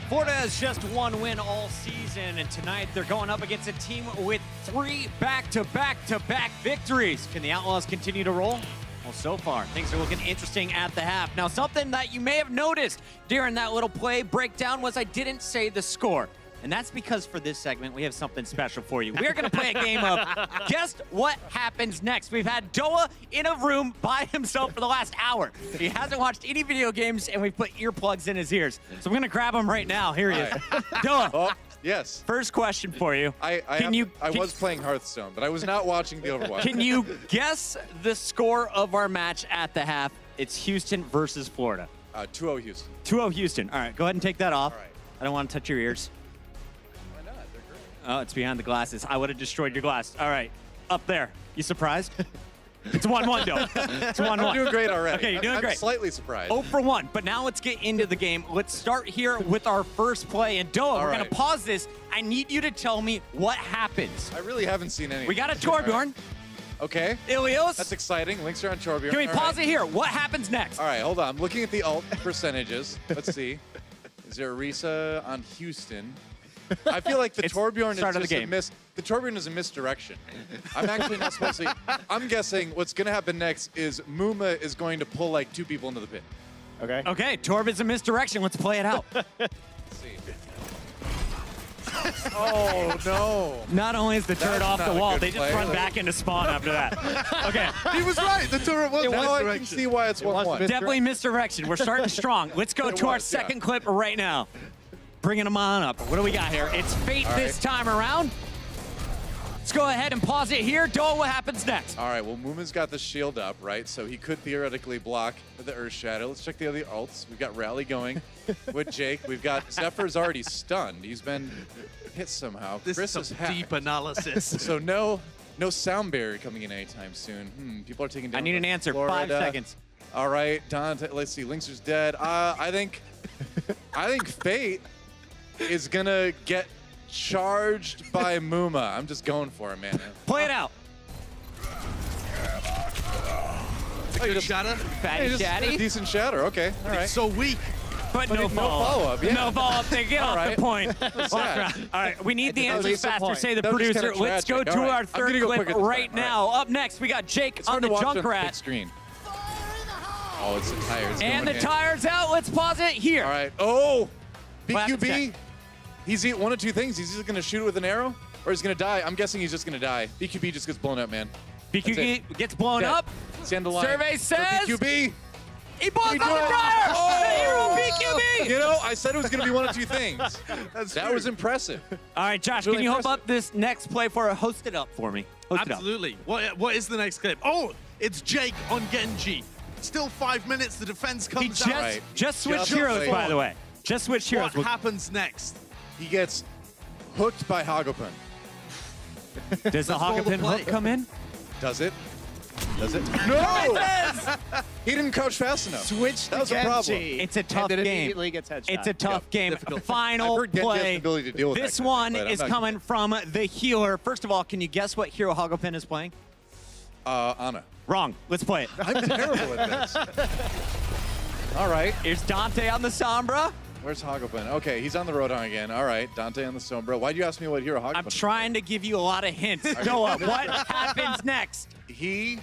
Florida has just one win all season, and tonight they're going up against a team with 3 back-to-back-to-back victories. Can the Outlaws continue to roll? Well, so far, things are looking interesting at the half. Now, something that you may have noticed during that little play breakdown was I didn't say the score. And that's because for this segment, we have something special for you. We're going to play a game of Guess What Happens Next. We've had Doa in a room by himself for the last hour. He hasn't watched any video games, and we've put earplugs in his ears. So I'm going to grab him right now. Here he is. Doa, Oh, yes. first question for you. I was playing Hearthstone, but I was not watching the Overwatch. Can you guess the score of our match at the half? It's Houston versus Florida. 2-0 Houston. 2-0 Houston. All right, go ahead and take that off. All right. I don't want to touch your ears. Why not? They're great. Oh, it's behind the glasses. I would have destroyed your glass. All right, up there. You surprised? It's 1-1, though. It's 1-1. I'm doing great already. Okay, you're doing I'm great. slightly surprised. 0 for 1, but now let's get into the game. Let's start here with our first play. And Doa, we're going right. to pause this. I need you to tell me what happens. I really haven't seen any. We got a Torbjorn. Okay. Ilios. That's exciting. Links are on Torbjorn. Can we All pause right. it here? What happens next? All right, hold on. I'm looking at the alt percentages. Let's see. Is there a Risa on Houston? I feel like the It's Torbjorn is start of the just a game. The Torbjorn is a misdirection. I'm actually not supposed to. I'm guessing what's going to happen next is Muma is going to pull like 2 people into the pit. Okay. Okay, Torb is a misdirection. Let's play it out. Let's see. Oh, no. Not only is the turret That's off not the a wall, good they just play. run back into spawn after that. Okay, He was right. The turret was now I can see why it's 1-1. definitely misdirection. We're starting strong. Let's go to our was, yeah. second clip right now. Bringing them on up. What do we got here? It's Fate All this right. time around. Let's go ahead and pause it here. Doa, what happens next? All right, well, Muma's got the shield up, right? So he could theoretically block the Earth Shadow. Let's check the other alts. We've got Rally going with Jake. We've got Zephyr's already stunned. He's been hit somehow. This Chris is is some deep analysis. So no sound barrier coming in anytime soon. People are taking down I need an answer. Florida. 5 seconds. All right, Dante. Let's see. Linkster's dead. I think Fate is gonna get charged by Muma. I'm just going for it, man. Play it out. Good shatter. Fatty Just a Chatty. decent shatter. Okay, all right. It's so weak. But no no follow-up. follow-up, yeah. No follow-up. They get off the right. point. sad. All right, we need the That was answers a faster, point. say the That was just producer. kinda Let's go tragic. to All right. our I'm third gonna go clip quicker this right time. now. Up next, we got Jake It's on hard the to watch on big Junkrat. screen. Oh, it's the tires. And the going in. tire's out. Let's pause it here. All right. Oh, What happens BQB. next? He's one of two things. He's either going to shoot it with an arrow or he's going to die. I'm guessing he's just going to die. BQB just gets blown up, man. BQB gets blown Dead. up. It's the end of the line. Survey For says- BQB. He blows He up the blows- tire. Oh! The hero BQB. You know, I said it was going to be one of two things. That was impressive. All right, Josh, Really can you hold impressive. up this next play for a host it up for me? Host it up. Absolutely. What is the next clip? Oh, it's Jake on Genji. Still 5 minutes. The defense He comes just, out. Right. just switched Just heroes, like- by the way. Just switched heroes. What happens next? He gets hooked by Hagopun. Does the call the Hagapin play. hook come in? Does it? Does it? No! He didn't crouch fast enough. Switch That was a problem. It's a tough and then game. immediately gets headshot. It's a tough game. difficult. Final I've heard Genji has play. the ability to deal with that This kind of one thing, but I'm is not- coming from the healer. First of all, can you guess what hero Hagopin is playing? Ana. Wrong. Let's play it. I'm terrible at this. All right. Here's Dante on the Sombra. Where's Hagopan? Okay, he's on the Roadhog again. All right, Dante on the Sombra. Why'd you ask me what hero Hagopan? I'm trying to give you a lot of hints. Noah, what happens next? He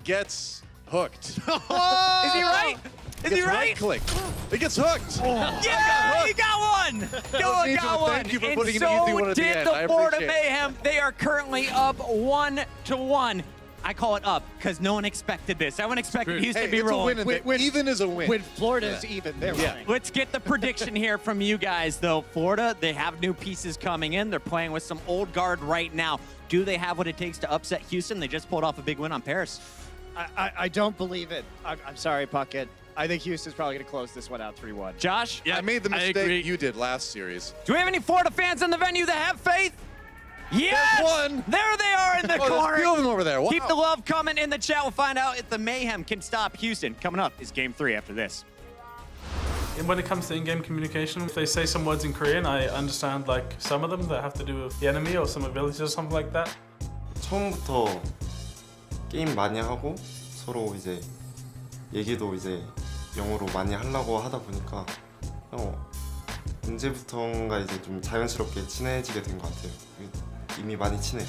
gets hooked. Is he right? Is he right? Right-clicked. He gets hooked. Yeah, he got one. Noah got one. Thank you for And putting an so easy one at the did end. the I Florida appreciate it. Mayhem. They are currently up 1-1. I call it up because no one expected this. Everyone expected Houston to be it's rolling. a win. Even is a win. When Florida's even, they're winning. Let's get the prediction here from you guys, though. Florida, they have new pieces coming in. They're playing with some old guard right now. Do they have what it takes to upset Houston? They just pulled off a big win on Paris. I don't believe it. I'm sorry, Puckett. I think Houston's probably going to close this one out 3-1. Josh? I made the I agree. mistake you did last series. Do we have any Florida fans in the venue that have faith? Yes! There's one. There they are in the Oh, corner. there's a few of them over there. Wow. Keep the love coming in the chat. We'll find out if the Mayhem can stop Houston. Coming up is Game 3 after this. And when it comes to in-game communication, if they say some words in Korean, I understand like some of them that have to do with the enemy or some abilities or something like that. 처음부터 게임 많이 하고 서로 이제 얘기도 이제 영어로 많이 하려고 하다 보니까 언제부턴가 이제 좀 자연스럽게 친해지게 된 것 같아요. 이미 많이 친해요.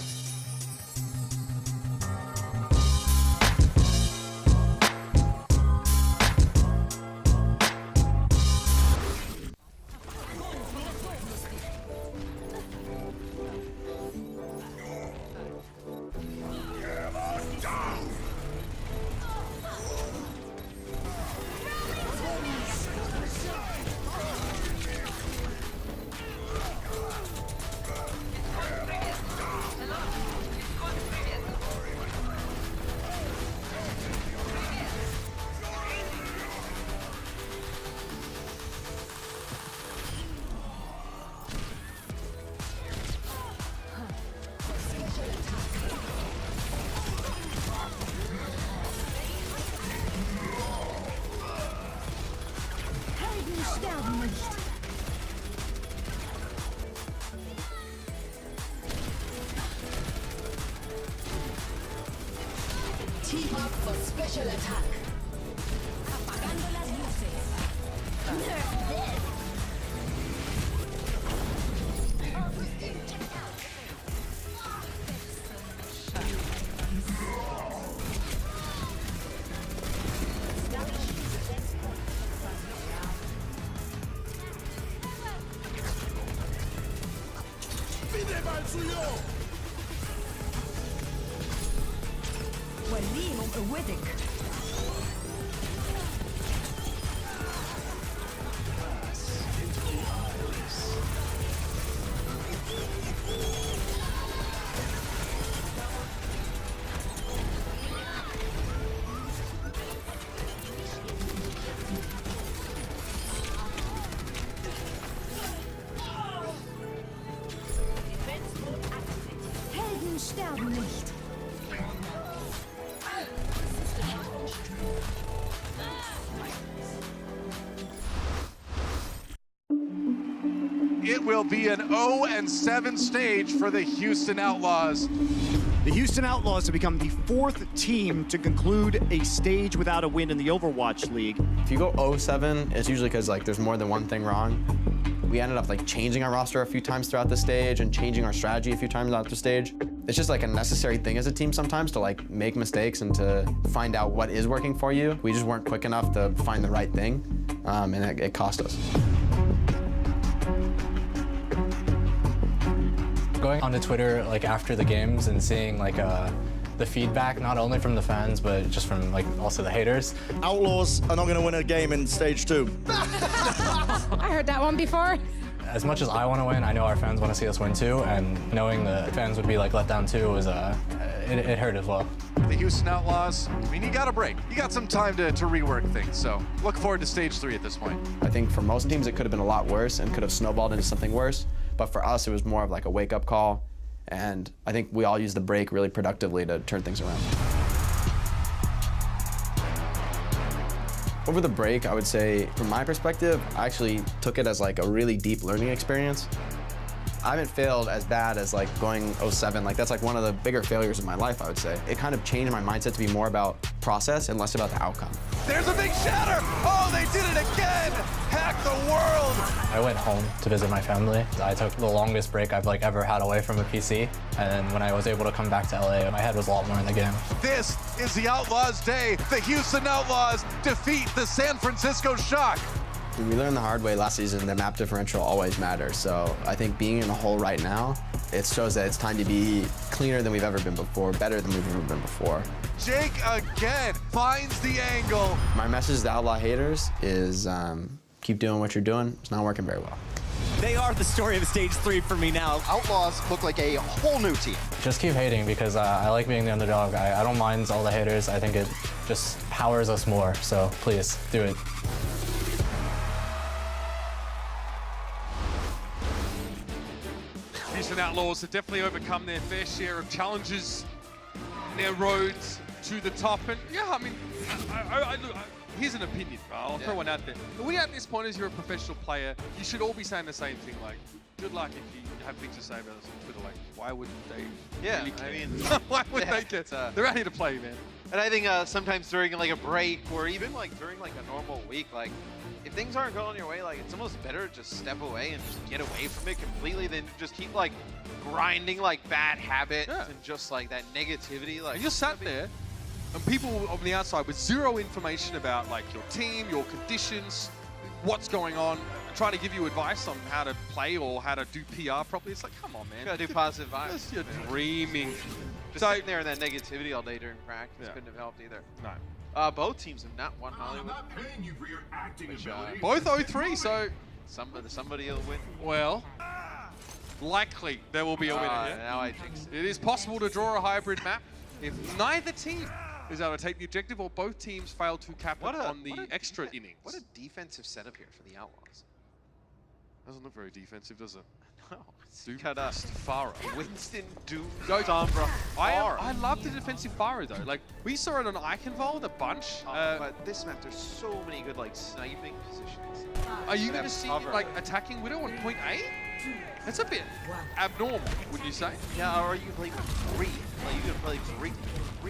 Team up for special attack. Apagando las luces. Nerf this. وليهم قوتك. Helden sterben nicht. It will be an 0-7 stage for the Houston Outlaws. The Houston Outlaws have become the 4th team to conclude a stage without a win in the Overwatch League. If you go 0-7, it's usually because like there's more than one thing wrong. We ended up like changing our roster a few times throughout the stage and changing our strategy a few times throughout the stage. It's just like a necessary thing as a team sometimes to like make mistakes and to find out what is working for you. We just weren't quick enough to find the right thing, and it cost us. Going onto Twitter like after the games and seeing like the feedback, not only from the fans, but just from like also the haters. Outlaws are not going to win a game in stage 2. I heard that one before. As much as I want to win, I know our fans want to see us win too, and knowing the fans would be like let down too was it hurt as well. The Houston Outlaws, I mean, you got a break. You got some time to rework things, so look forward to stage 3 at this point. I think for most teams it could have been a lot worse and could have snowballed into something worse. But for us, it was more of like a wake-up call, and I think we all used the break really productively to turn things around. Over the break, I would say, from my perspective, I actually took it as like a really deep learning experience. I haven't failed as bad as like going 07. Like that's like one of the bigger failures of my life, I would say. It kind of changed my mindset to be more about process and less about the outcome. There's a big shatter! Oh, they did it again! Hack the world! I went home to visit my family. I took the longest break I've like ever had away from a PC. And then when I was able to come back to LA, my head was a lot more in the game. This is the Outlaws' day. The Houston Outlaws defeat the San Francisco Shock. We learned the hard way last season that map differential always matters. So I think being in the hole right now, it shows that it's time to be cleaner than we've ever been before, better than we've ever been before. Jake again finds the angle. My message to Outlaw haters is keep doing what you're doing. It's not working very well. They are the story of Stage 3 for me now. Outlaws look like a whole new team. Just keep hating because I like being the underdog. I don't mind all the haters. I think it just powers us more. So please do it. Houston Outlaws have definitely overcome their fair share of challenges in their roads to the top. And yeah, I mean, here's an opinion. I'll throw one out there. But we at this point, as you're a professional player, you should all be saying the same thing. Like, good luck if you have things to say about us on Twitter. Like, why wouldn't they? Yeah, really care? I mean, why would they care? They're out here to play, man. And I think sometimes during like a break or even like during like a normal week, like if things aren't going your way, like it's almost better to just step away and just get away from it completely than to just keep like grinding like bad habits and just like that negativity. Like and you're sat there, and people on the outside with zero information about like your team, your conditions, what's going on, trying to give you advice on how to play or how to do PR properly. It's like, come on, man. You gotta do positive vibes. You're dreaming. Just sitting there in that negativity all day during practice couldn't have helped either. No. Both teams have not won Hollywood. Both 0-3, so somebody will win. Well, likely there will be a winner. Now I jinxed it. It is possible to draw a hybrid map if neither team is able to take the objective or both teams fail to cap it on the extra innings. What a defensive setup here for the Outlaws. Doesn't look very defensive, does it? No. Doomfist, Farah. Winston, Doom, Go Sombra, I love the defensive Farah though. Like, we saw it on Eichenwald a bunch. But this map, there's so many good like sniping positions. Are you going to see like attacking Widow on point A? That's a bit abnormal, would you say? Yeah, or you can play Bree. Like, you can play Bree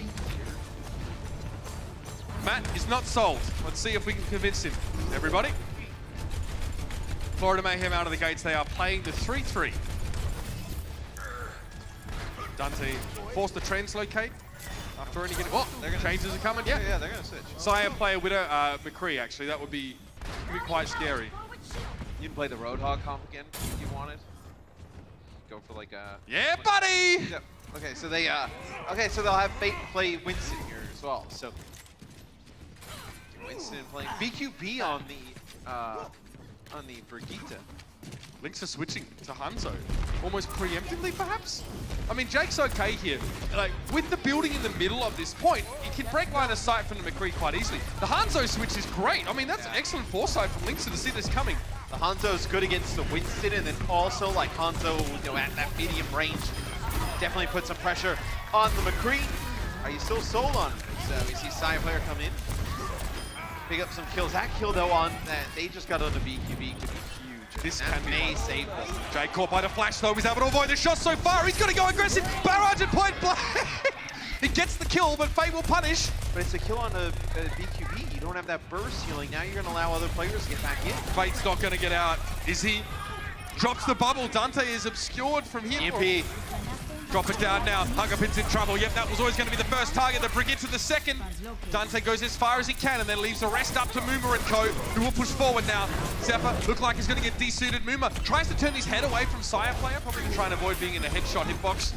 here. Matt is not sold. Let's see if we can convince him. Everybody. Florida Mayhem out of the gates. They are playing the 3-3. Dante forced to translocate after only getting. Oh, changes are coming. Yeah, they're gonna switch. Sire player Widow McCree. Actually, that would be quite scary. You can play the Roadhog comp again if you wanted. Go for like a. Yeah, buddy. Yeah. Okay, so they so they'll have Fate play Winston here as well. So Winston playing BQB on the Brigitte. Lynx are switching to Hanzo, almost preemptively perhaps? I mean, Jake's okay here. Like, with the building in the middle of this point, you can break line of sight from the McCree quite easily. The Hanzo switch is great. I mean, that's excellent foresight from Lynx to see this coming. The Hanzo's good against the Winston, and then also like Hanzo, at that medium range, definitely put some pressure on the McCree. Are you still sold on it? So we see Sire player come in, pick up some kills. That kill though on that they just got on the BQB could be huge. This can be save them. Jake caught by the flash though. He's able to avoid the shot so far. He's going to go aggressive. Barrage at point blank. He gets the kill, but Fate will punish. But it's a kill on the BQB. You don't have that burst healing. Now you're going to allow other players to get back in. Fate's not going to get out. Is he? Drops the bubble. Dante is obscured from here. EMP. Drop it down now. Hugapin's in trouble. Yep, that was always going to be the first target. The Brigitte to the second. Dante goes as far as he can and then leaves the rest up to Muma and co, who will push forward now. Zephyr look like he's going to get desuited. Muma tries to turn his head away from Sire player, probably to try and avoid being in a headshot hitbox.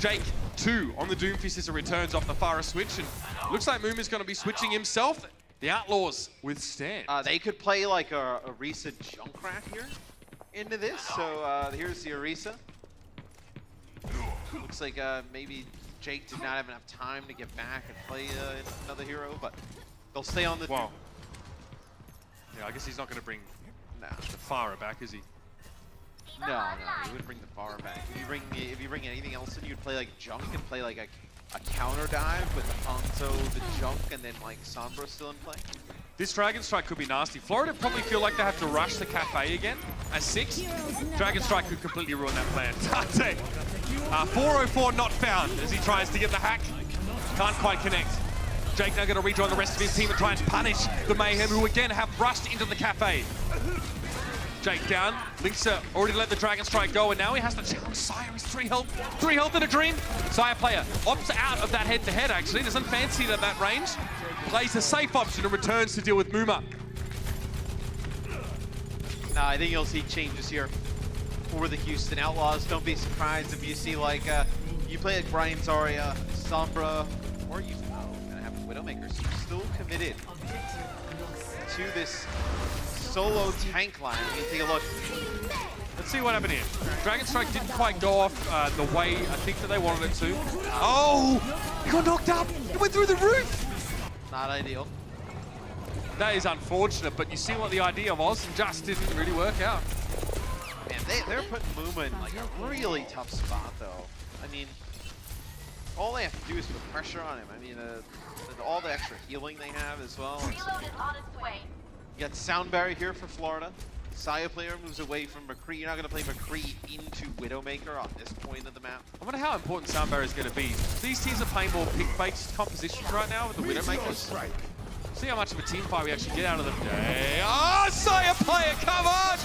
Jake, 2 on the Doomfist as it returns off the Farah switch, and looks like Muma's going to be switching himself. The Outlaws withstand. They could play like a Orisa Junkrat here into this. So here's the Orisa. Looks like maybe Jake did not have enough time to get back and play another hero, but they'll stay on the. Wow. Yeah, I guess he's not going to bring the Farah back, is he? No, he wouldn't bring the Farah back. If you bring anything else in, you'd play like Junk and play like a counter dive with the Hanzo, the Junk, and then like Sombra still in play. This Dragon Strike could be nasty. Florida probably feel like they have to rush the cafe again at 6. Dragon Strike could completely ruin that plan. Dante, 404 not found as he tries to get the hack. Can't quite connect. Jake now going to rejoin the rest of his team and try and punish the Mayhem, who again have rushed into the cafe. Jake down. Linksa already let the Dragon Strike go, and now he has to challenge Sire. He's 3 health. 3 health in a dream. Sire player opts out of that head-to-head, actually. Doesn't fancy it at that range. Plays a safe option and returns to deal with Muma. Nah, I think you'll see changes here for the Houston Outlaws. Don't be surprised if you see, like, you play like Brian Zarya, Sombra, or you gonna have Widowmakers. He's still committed to this solo tank line. I mean, take a look. Let's see what happened here. Dragon Strike didn't quite go off the way I think that they wanted it to. Oh! He got knocked up! He went through the roof! Not ideal. That is unfortunate, but you see what the idea was and just didn't really work out. Man, they're putting Muma in like a really tough spot, though. I mean, all they have to do is put pressure on him. I mean, all the extra healing they have as well. You got Sound Barrier here for Florida. Saya player moves away from McCree. You're not going to play McCree into Widowmaker on this point of the map. I wonder how important Sound Barrier is going to be. These teams are playing more pick-based compositions right now with the Widowmakers. See how much of a team fight we actually get out of them. Oh, Saya player, come on!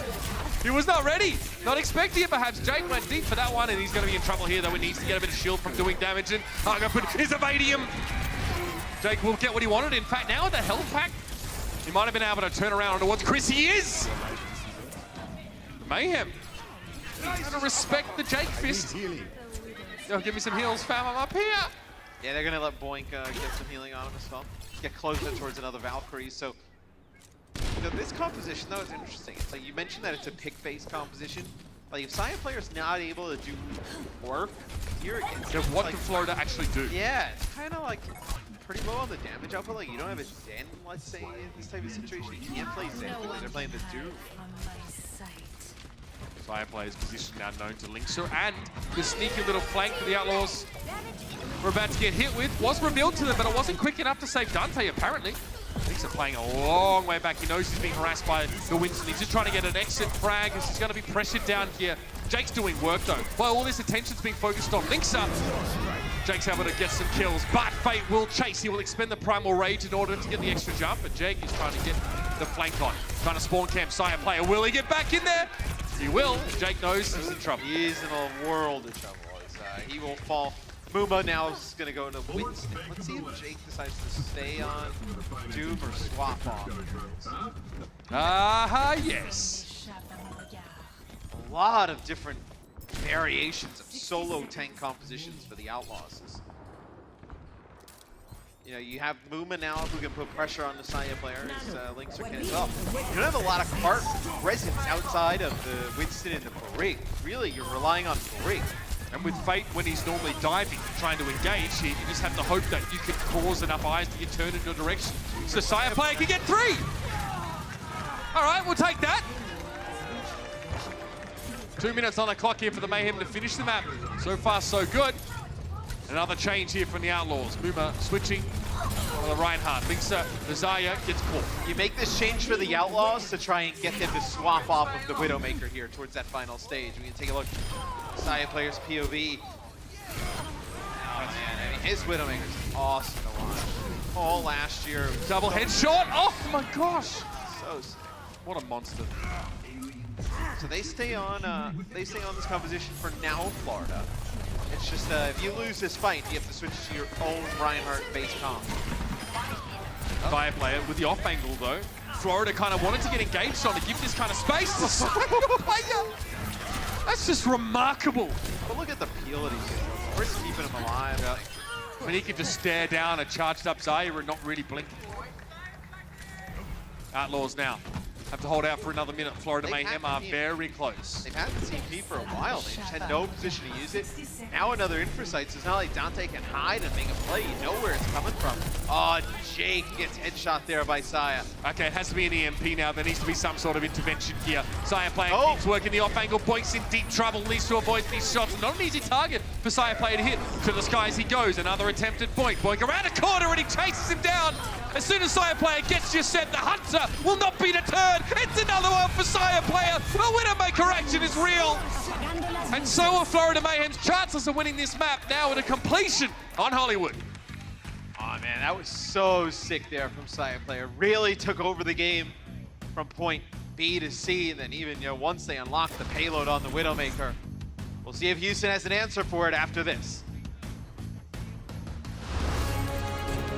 He was not ready. Not expecting it, perhaps. Jake went deep for that one, and he's going to be in trouble here, though. He needs to get a bit of shield from doing damage, and Agapun is evading him. Jake will get what he wanted. In fact, now with the health pack, he might have been able to turn around towards Chris. He is! Mayhem. He's gonna respect the Jake fist. Oh, give me some heals, fam, I'm up here. Yeah, they're gonna let Boink get some healing on him as well. Get closer towards another Valkyrie. So, you know, this composition though is interesting. It's like you mentioned that it's a pick-based composition. Like if Saya player's not able to do work here against then what can Florida actually do? Yeah, it's kind of like pretty low on the damage output. Like you don't have a Zen, let's say, in this type of situation. You can't play Zen because they're playing the Doom. Fire player's position now known to Linksa, and the sneaky little flank that the Outlaws were about to get hit with was revealed to them, but it wasn't quick enough to save Dante, apparently. Linksa playing a long way back. He knows he's being harassed by the Winston. He's just trying to get an exit frag as he's going to be pressured down here. Jake's doing work, though. While all this attention's being focused on Linksa, Jake's able to get some kills, but Fate will chase. He will expend the Primal Rage in order to get the extra jump, but Jake is trying to get the flank on. Trying to spawn camp Saya player. Will he get back in there? He will. Jake knows he's in trouble. He is in a world of trouble. He will fall. Muma now is going to go to Winston. Let's see if Jake decides to stay on Doom or swap off. Yes. A lot of different variations of solo tank compositions for the Outlaws. You know, you have Muma now who can put pressure on the Saya players. Linksa can as well. You don't have a lot of cart presence outside of the Winston and the Brig. Really, you're relying on Brig. And with Fate, when he's normally diving, trying to engage, you just have to hope that you can cause enough eyes to get turned in your direction. So Saya player can get 3! All right, we'll take that. 2 minutes on the clock here for the Mayhem to finish the map. So far, so good. Another change here from the Outlaws. Muma switching for the Reinhardt. Linksa, Zarya gets caught. You make this change for the Outlaws to try and get them to swap off of the Widowmaker here towards that final stage. We can take a look. Saya player's POV. Oh man, I mean, his Widowmaker's awesome to watch. All last year. Double headshot. Oh my gosh. So sick. What a monster. So they stay on this composition for now, Florida. It's just if you lose this fight, you have to switch to your own Reinhardt base comp. Fire player with the off angle though. Florida kind of wanted to get engaged on to give this kind of space to the player. That's just remarkable. But look at the peel that he's getting. Where's keeping him alive? When he could just stare down a charged up Zarya and not really blink. Outlaws now have to hold out for another minute. Florida Mayhem are very close. They've had the CP for a while. They just had no position to use it. Now another infrasight, so it's not like Dante can hide and make a play. You know where it's coming from. Oh, Jake gets headshot there by Saya. Okay, it has to be an EMP now. There needs to be some sort of intervention here. Saya player keeps working the off angle. Boink's in deep trouble. Needs to avoid these shots. Not an easy target for Saya player to hit. To the skies he goes. Another attempted Boink. Boink around a corner and he chases him down. As soon as Sire Player gets you set, the Hunter will not be deterred. It's another one for Sire Player. The Widowmaker action is real. And so are Florida Mayhem's chances of winning this map now at a completion on Hollywood. Oh man, that was so sick there from Sire Player. Really took over the game from point B to C, and then even once they unlock the payload on the Widowmaker. We'll see if Houston has an answer for it after this.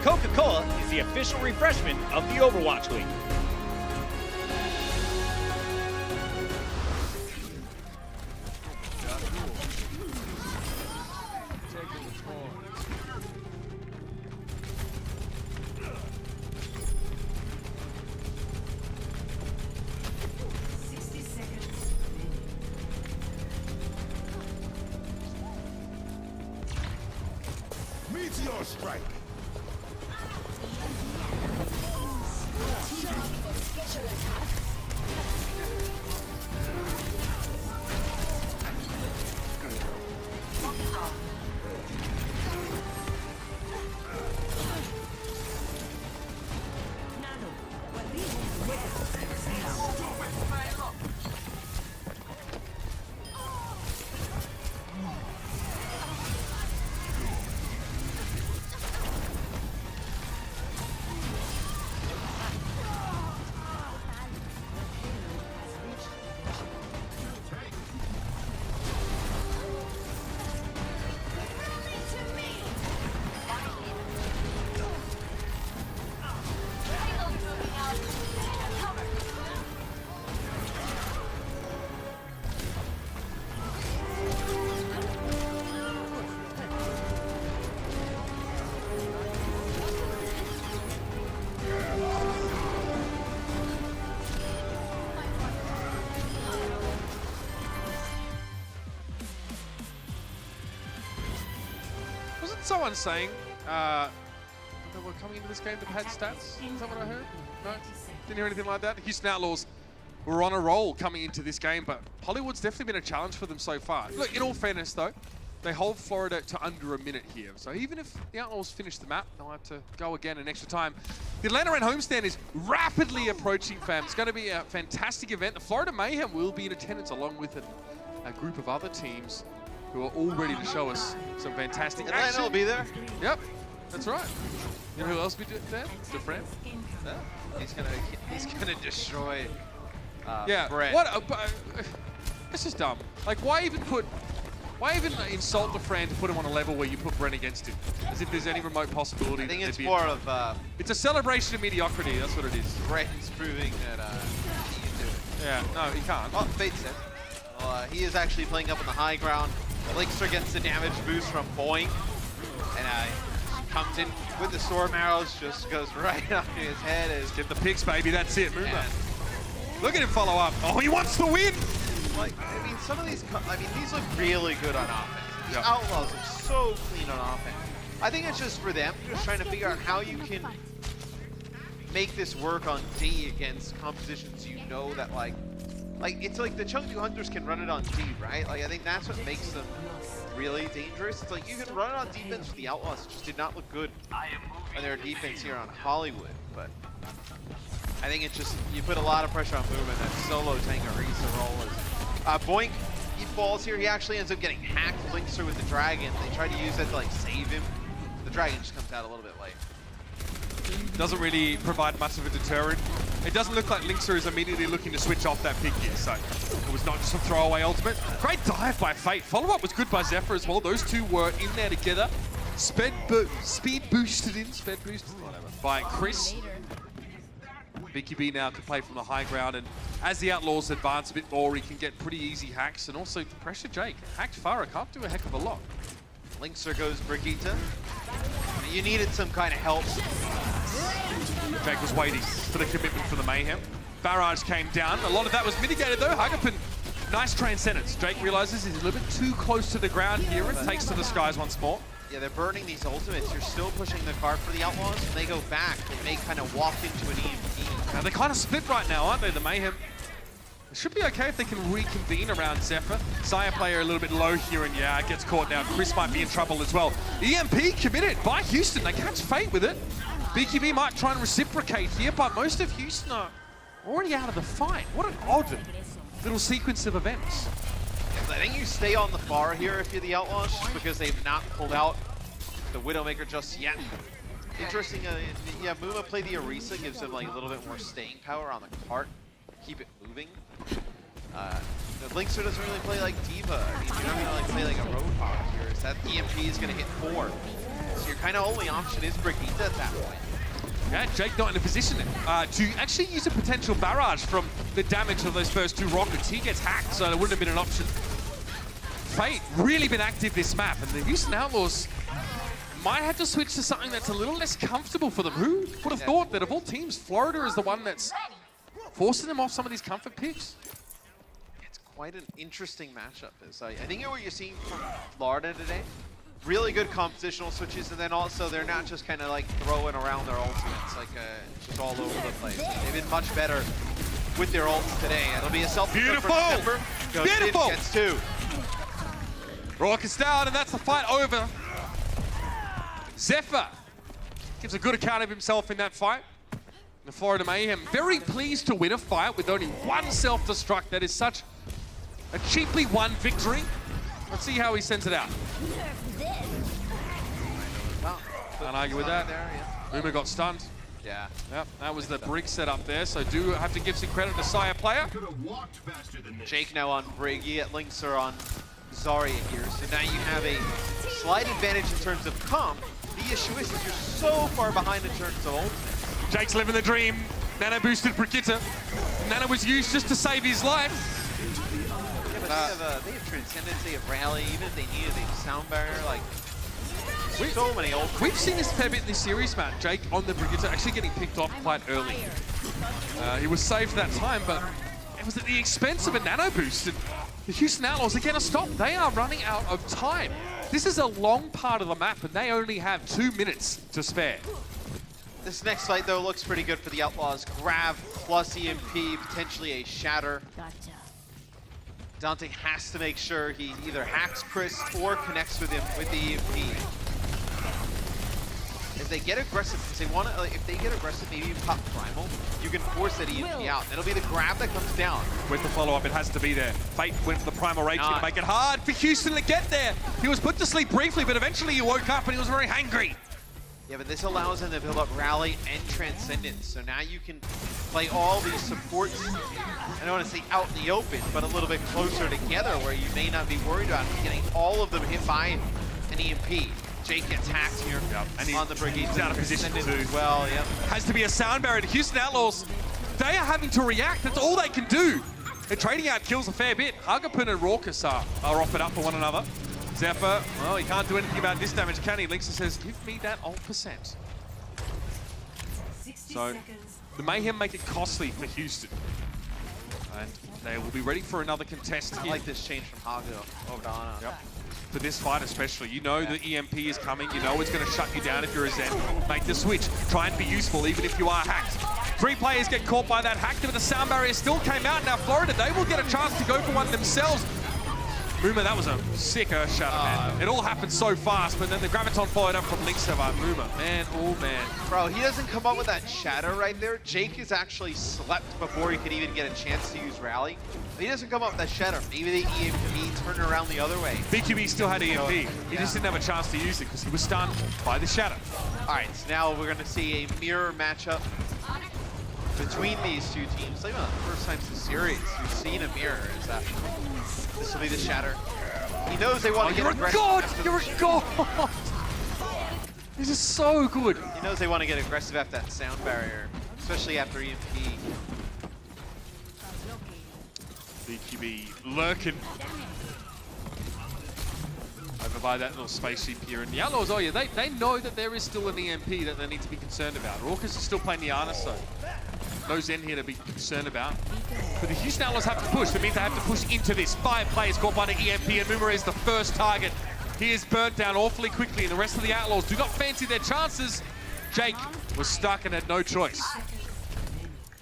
Coca-Cola is the official refreshment of the Overwatch League. Meteor strike. Wasn't someone saying that we're coming into this game that had stats? Is that what I heard? No? Didn't hear anything like that? Houston Outlaws were on a roll coming into this game, but Hollywood's definitely been a challenge for them so far. Look, in all fairness though, they hold Florida to under a minute here. So even if the Outlaws finish the map, they'll have to go again in extra time. The Atlanta Ren homestand is rapidly approaching, fam. It's going to be a fantastic event. The Florida Mayhem will be in attendance along with a group of other teams who are all ready to show us some fantastic action. Atlanta will be there. Yep, that's right. You know who else will be there? DeFran. Yeah. He's gonna destroy Yeah, Brett. It's just dumb. Like, why even insult DeFran to put him on a level where you put Brent against him? As if there's any remote possibility. I think that it's there'd be more of... it's a celebration of mediocrity, that's what it is. Brent's proving that he can do it. Yeah, no, he can't. Oh, Fate's in. Well, he is actually playing up on the high ground. Linkster gets the damage boost from Boink. And comes in with the storm arrows, just goes right on his head. Get the picks, baby, that's it, move on. Look at him follow up. Oh, he wants the win! Like, I mean, some of these, these look really good on offense. The Outlaws are so clean on offense. I think it's just for them, just trying to figure out how you can make this work on D against compositions you know that, like it's like the Chengdu Hunters can run it on D, right? Like, I think that's what makes them really dangerous. It's like you can run it on defense with the Outlaws. It just did not look good on their defense here on Hollywood, but I think it's just, you put a lot of pressure on movement. That solo tanker eats the roll. Boink, he falls here. He actually ends up getting hacked. Linkster with the dragon. They try to use that to like save him. The dragon just comes out a little bit late. Doesn't really provide much of a deterrent. It doesn't look like Linkster is immediately looking to switch off that pick here, so it was not just a throwaway ultimate. Great dive by Fate. Follow-up was good by Zephyr as well. Those two were in there together. Speed boosted, whatever, by Chris. BQB now can play from the high ground, and as the Outlaws advance a bit more, he can get pretty easy hacks, and also pressure Jake. Hacked Farah can't do a heck of a lot. Linkster goes Brigitte. You needed some kind of help. Jake was waiting for the commitment from the Mayhem. Barrage came down. A lot of that was mitigated though. Hagapin, nice transcendence. Jake realizes he's a little bit too close to the ground here and takes to the skies once more. Yeah, they're burning these ultimates. You're still pushing the card for the Outlaws. When they go back, they may kind of walk into an EMP. Now they're kind of split right now, aren't they, the Mayhem? It should be okay if they can reconvene around Zephyr. Sire player a little bit low here, and yeah, gets caught now. Chris might be in trouble as well. EMP committed by Houston. They catch Fate with it. BQB might try and reciprocate here, but most of Houston are already out of the fight. What an odd little sequence of events. I think you stay on the bar here if you're the Outlaws, just because they've not pulled out the Widowmaker just yet. Interesting, yeah, Muma play the Orisa, gives them like a little bit more staying power on the cart, keep it moving. The Linkster doesn't really play like D.Va. I mean, you're not gonna like play like a Roadhog here. Is that EMP is gonna hit 4. So your kind of only option is Brigitte at that point. Yeah, Jake not in a position to actually use a potential barrage from the damage of those first 2 rockets. He gets hacked, so there wouldn't have been an option. Fate really been active this map, and the Houston Outlaws might have to switch to something that's a little less comfortable for them. Who would have thought that of all teams, Florida is the one that's forcing them off some of these comfort picks? It's quite an interesting matchup. I think what you're seeing from Florida today, really good compositional switches, and then also they're not just kind of like throwing around their ultimates, like just all over the place. They've been much better with their ults today. It'll be a self-defense from Zephyr. Beautiful! In, gets 2. Raucous down, and that's the fight over. Zephyr gives a good account of himself in that fight. The Florida Mayhem very pleased to win a fight with only 1 self-destruct. That is such a cheaply won victory. Let's see how he sends it out. Can't argue with that. Muma got stunned. Yeah. Yep, that was the Brig set up there, so do have to give some credit to Sire player. Jake now on Brig, you get Linkster on Zarya here, so now you have a slight advantage in terms of comp. The issue is that you're so far behind in terms of ultimate. Jake's living the dream. Nano boosted Brigitte. Nano was used just to save his life. Yeah, but they have Transcendence, they have Rally, even if they needed a sound barrier, like, so many ultimates. We've seen this fair bit in this series, Matt. Jake on the Brigitte actually getting picked off quite early. He was saved for that time, but it was at the expense of a nano boost. And the Houston Outlaws are gonna stop. They are running out of time. This is a long part of the map, and they only have 2 minutes to spare. This next fight, though, looks pretty good for the Outlaws. Grav plus EMP, potentially a Shatter. Gotcha. Dante has to make sure he either hacks Chris or connects with him with the EMP. If they get aggressive, because they want to, if they get aggressive, maybe you pop Primal, you can force that EMP out. It'll be the grab that comes down. With the follow-up, it has to be there. Fate went for the Primal Rage to make it hard for Houston to get there. He was put to sleep briefly, but eventually he woke up and he was very hangry. Yeah, but this allows them to build up Rally and Transcendence. So now you can play all these supports, I don't want to say out in the open, but a little bit closer together where you may not be worried about getting all of them hit by an EMP. Jake gets hacked here and on the Brigitte. He's out of position too. As well, yeah. Has to be a sound barrier. The Houston Outlaws, they are having to react. That's all they can do. They're trading out kills a fair bit. Hagapun and Raucous are off it up for one another. Zephyr, well, he can't do anything about this damage, can he? Linkster says, give me that ult %. So the Mayhem make it costly for Houston. And they will be ready for another contest here. I like this change from Hago over to Ana. Yep. For this fight especially. You know the EMP is coming. You know it's going to shut you down if you're a Zen. Make the switch. Try and be useful even if you are hacked. 3 players get caught by that hack, but the sound barrier still came out. Now Florida, they will get a chance to go for one themselves. Muma, that was a sick Earth Shatter, man. It all happened so fast, but then the Graviton followed up from Linkster by Muma. Man, oh man. Bro, he doesn't come up with that Shatter right there. Jake has actually slept before he could even get a chance to use Rally. He doesn't come up with that Shatter. Maybe the EMP turned around the other way. BQB still had EMP. He just didn't have a chance to use it because he was stunned by the Shatter. All right, so now we're going to see a mirror matchup between these two teams. Like one of the first times in the series we've seen a mirror. Is that this will be the Shatter. He knows they want to get aggressive. You're a god! This is so good. He knows they want to get aggressive after that sound barrier, especially after EMP. BQB lurking over by that little spaceship here. And the Outlaws, oh yeah, they know that there is still an EMP that they need to be concerned about. Raucous is still playing the Ana, so no Zen here to be concerned about. But the Houston Outlaws have to push. That means they have to push into this. 5 players caught by the EMP, and Muma is the first target. He is burnt down awfully quickly, and the rest of the Outlaws do not fancy their chances. Jake was stuck and had no choice.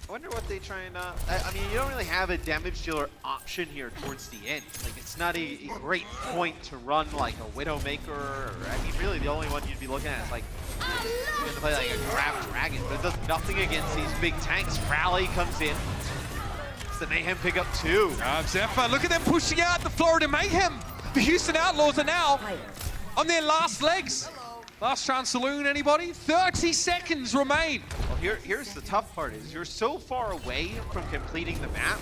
I wonder what they try and... I mean, you don't really have a damage dealer option here towards the end. Like, it's not a great point to run like a Widowmaker, or, I mean, really the only one you'd be looking at is like, you're gonna play like a Grab Dragon, but it does nothing against these big tanks. Rally comes in. It's the Mayhem pick up too. Zephyr, look at them pushing out the Florida Mayhem. The Houston Outlaws are now on their last legs. Last chance saloon, anybody? 30 seconds remain. Well, here's the tough part is you're so far away from completing the map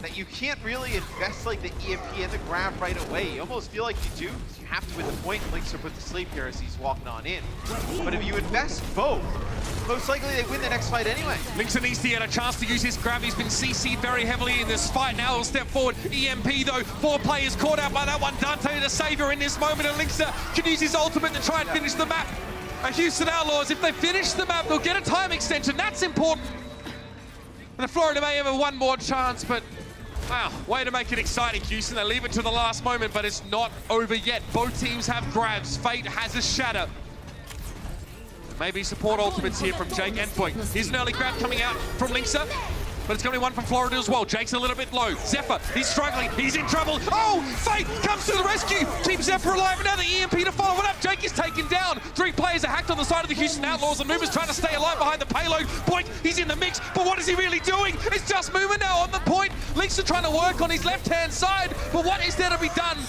that you can't really invest like the EMP and the grab right away. You almost feel like you do, because you have to win the point. Lynx are put to sleep here as he's walking on in. But if you invest both, most likely they win the next fight anyway. Lynx needs to get a chance to use his grab. He's been CC'd very heavily in this fight. Now he'll step forward. EMP though, 4 players caught out by that one. Dante the savior in this moment, and Lynx can use his ultimate to try and finish the map. Houston Outlaws, if they finish the map, they'll get a time extension. That's important. And the Florida Mayhem have one more chance, but wow, way to make it exciting, Houston. They leave it to the last moment, but it's not over yet. Both teams have grabs. Fate has a shatter. Maybe support ultimates here from Jake and Boink. Here's an early grab coming out from Linksa, but it's going to be one from Florida as well. Jake's a little bit low. Zephyr, he's struggling. He's in trouble. Oh, Fate comes to the rescue. Keeps Zephyr alive. Another EMP to follow it up. Jake is taken down. 3 players are hacked on the side of the Houston Outlaws, and Moomer's trying to stay alive behind the payload. Boink, he's in the mix, but what is he really doing? It's just Moomer now on the point. Linksa trying to work on his left-hand side, but what is there to be done?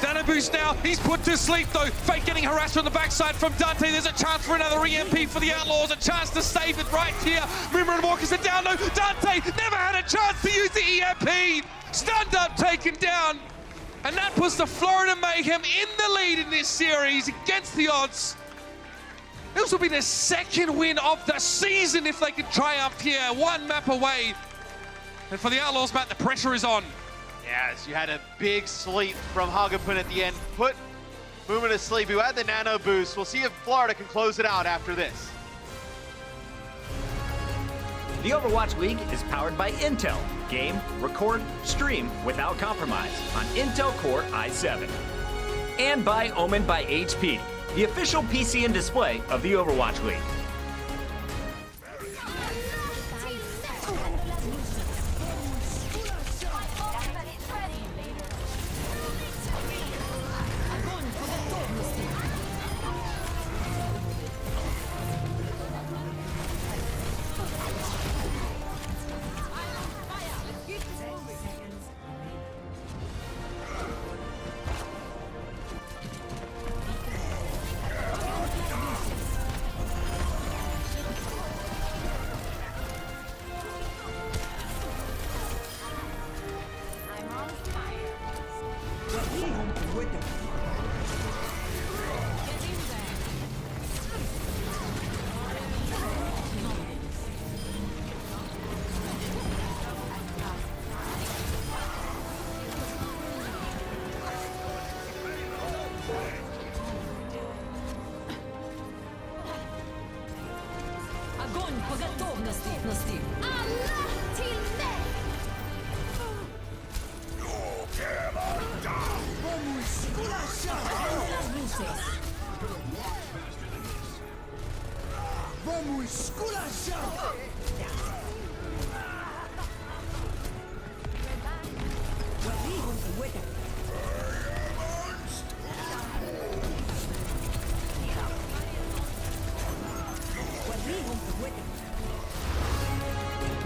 Dana boost now, he's put to sleep though. Fate getting harassed from the backside from Dante. There's a chance for another EMP for the Outlaws, a chance to save it right here. Moomer and Walkers are down though. Dante never had a chance to use the EMP. Stunned up, taken down. And that puts the Florida Mayhem in the lead in this series against the odds. This will be their 2nd win of the season if they can triumph here. 1 map away. And for the Outlaws, Matt, the pressure is on. Yes, you had a big sleep from Hagapun at the end. Put Moomer to sleep, who had the nano boost. We'll see if Florida can close it out after this. The Overwatch League is powered by Intel. Game, record, stream without compromise on Intel Core i7. And by Omen by HP, the official PC and display of the Overwatch League.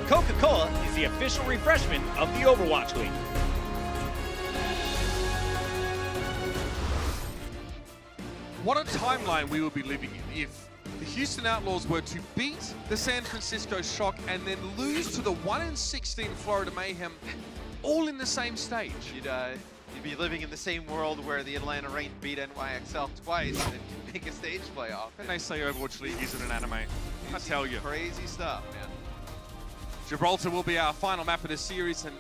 Coca-Cola is the official refreshment of the Overwatch League. What a timeline we would be living in if the Houston Outlaws were to beat the San Francisco Shock and then lose to the 1-16 Florida Mayhem all in the same stage. You'd be living in the same world where the Atlanta Reign beat NYXL twice and make a stage playoff. And they say Overwatch League isn't an anime. I tell you. Crazy stuff, man. Gibraltar will be our final map of the series, and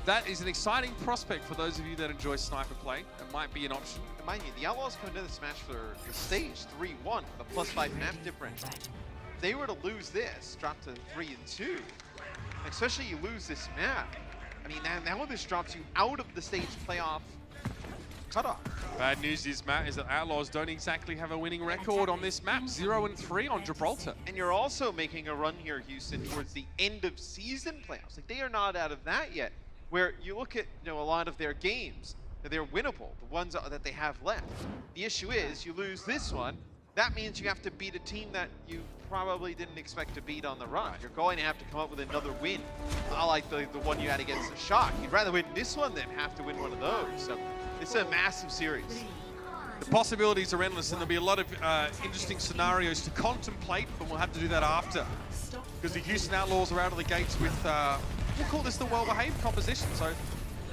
that is an exciting prospect for those of you that enjoy sniper play. It might be an option. And mind you, the Outlaws come into the Smash for the stage 3-1 with a +5 map difference. If they were to lose this, drop to 3-2, especially you lose this map, I mean, now this drops you out of the stage playoff cutoff. Bad news is, Matt, is that Outlaws don't exactly have a winning record on this map. 0-3 on Gibraltar. And you're also making a run here, Houston, towards the end of season playoffs. Like, they are not out of that yet. Where you look at, a lot of their games, they're winnable, the ones that they have left. The issue is, you lose this one, that means you have to beat a team that you probably didn't expect to beat on the run. You're going to have to come up with another win. Not like the one you had against the Shock. You'd rather win this one than have to win one of those. So it's a massive series. The possibilities are endless, and there'll be a lot of interesting scenarios to contemplate, but we'll have to do that after. Because the Houston Outlaws are out of the gates with, we'll call this the well-behaved composition. So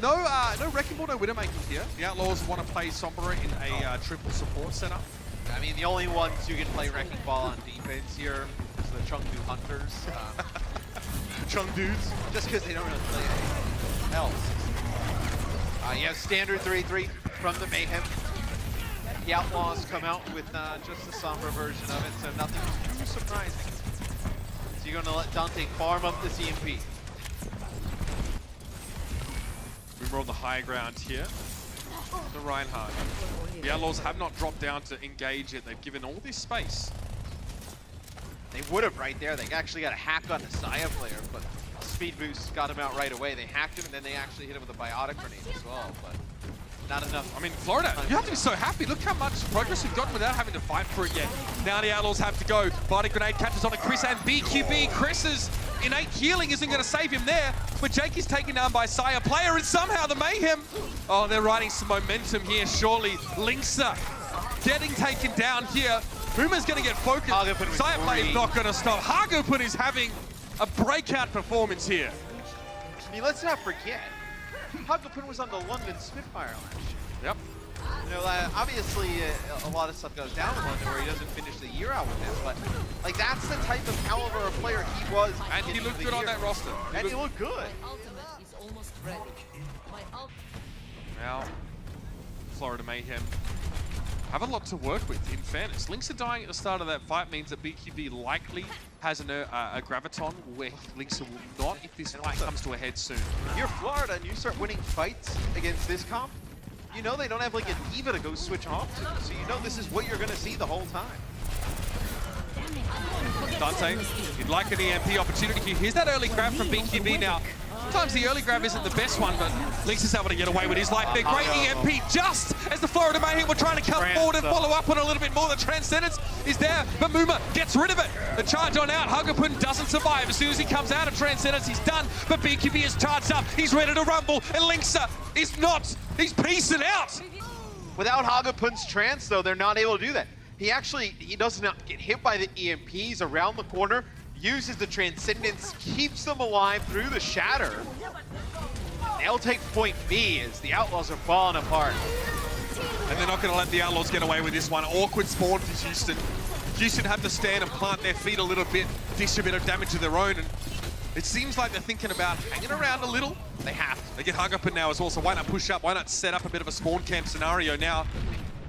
no Wrecking Ball, no Widowmaker here. The Outlaws want to play Sombra in a triple support setup. I mean, the only ones who can play Wrecking Ball on defense here is the Chengdu Hunters. Chung dudes. Just because they don't really play anything else. You have standard 3-3 from the Mayhem. The Outlaws come out with just the Sombra version of it, so nothing too surprising. So you're going to let Dante farm up this EMP. We're on the high ground here. The Reinhardt. The Outlaws have not dropped down to engage it. They've given all this space. They would have right there. They actually got a hack on the Saya player, but speed boost got him out right away. They hacked him, and then they actually hit him with a biotic grenade as well, but not enough. I mean, Florida, you have to be so happy. Look how much progress we've gotten without having to fight for it yet. Now the Outlaws have to go. Biotic grenade catches on to Chris and BQB. Chris's innate healing isn't going to save him there, but Jake is taken down by Saya player, and somehow the Mayhem, oh, they're riding some momentum here, surely. Linksa getting taken down here. Uma's going to get focused. Saya player is not going to stop. Hagupun is having a breakout performance here. I mean, let's not forget, Hagupun was on the London Spitfire last year. Yep. Obviously, a lot of stuff goes down in London where he doesn't finish the year out with them, but like that's the type of caliber of player he was. And he looked good on that roster. And he looked good. Now, Florida Mayhem have a lot to work with, in fairness. Linksa dying at the start of that fight means that BQB likely has a Graviton where Linksa will not if this fight comes to a head soon. If you're Florida and you start winning fights against this comp, you know they don't have like a diva to go switch off to, so you know this is what you're going to see the whole time. Dante, he'd like an EMP opportunity here. Here's that early grab from BQB now. Sometimes the early grab isn't the best one, but Linksa's able to get away with his life there. Great EMP just as the Florida Mayhem were trying to come forward and follow up on a little bit more. The Transcendence is there, but Muma gets rid of it. The charge on out, Hagupun doesn't survive. As soon as he comes out of Transcendence, he's done, but BQB is charged up. He's ready to rumble, and Linksa is not. He's piecing out. Without Hagapun's trance, though, they're not able to do that. He does not get hit by the EMPs around the corner, uses the Transcendence, keeps them alive through the Shatter. They'll take point B as the Outlaws are falling apart. And they're not going to let the Outlaws get away with this one. Awkward spawn for Houston. Houston have to stand and plant their feet a little bit, dish a bit of damage to their own, and it seems like they're thinking about hanging around a little. They have. They get Hagupun now as well, so why not push up? Why not set up a bit of a spawn camp scenario now?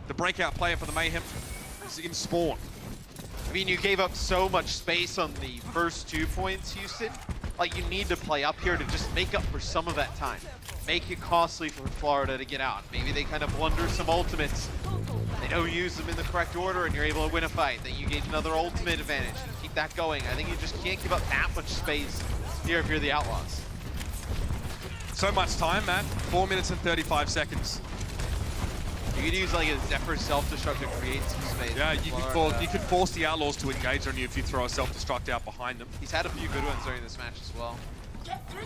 The breakout player for the Mayhem is in spawn. I mean, you gave up so much space on the first 2 points, Houston. Like, you need to play up here to just make up for some of that time. Make it costly for Florida to get out. Maybe they kind of blunder some ultimates. They don't use them in the correct order and you're able to win a fight. Then you gain another ultimate advantage. You keep that going. I think you just can't give up that much space here if you're the Outlaws. So much time, Matt. 4 minutes and 35 seconds. You could use like a Zephyr self-destruct to create some space. Yeah, you could force the Outlaws to engage on you if you throw a self-destruct out behind them. He's had a few good ones during this match as well.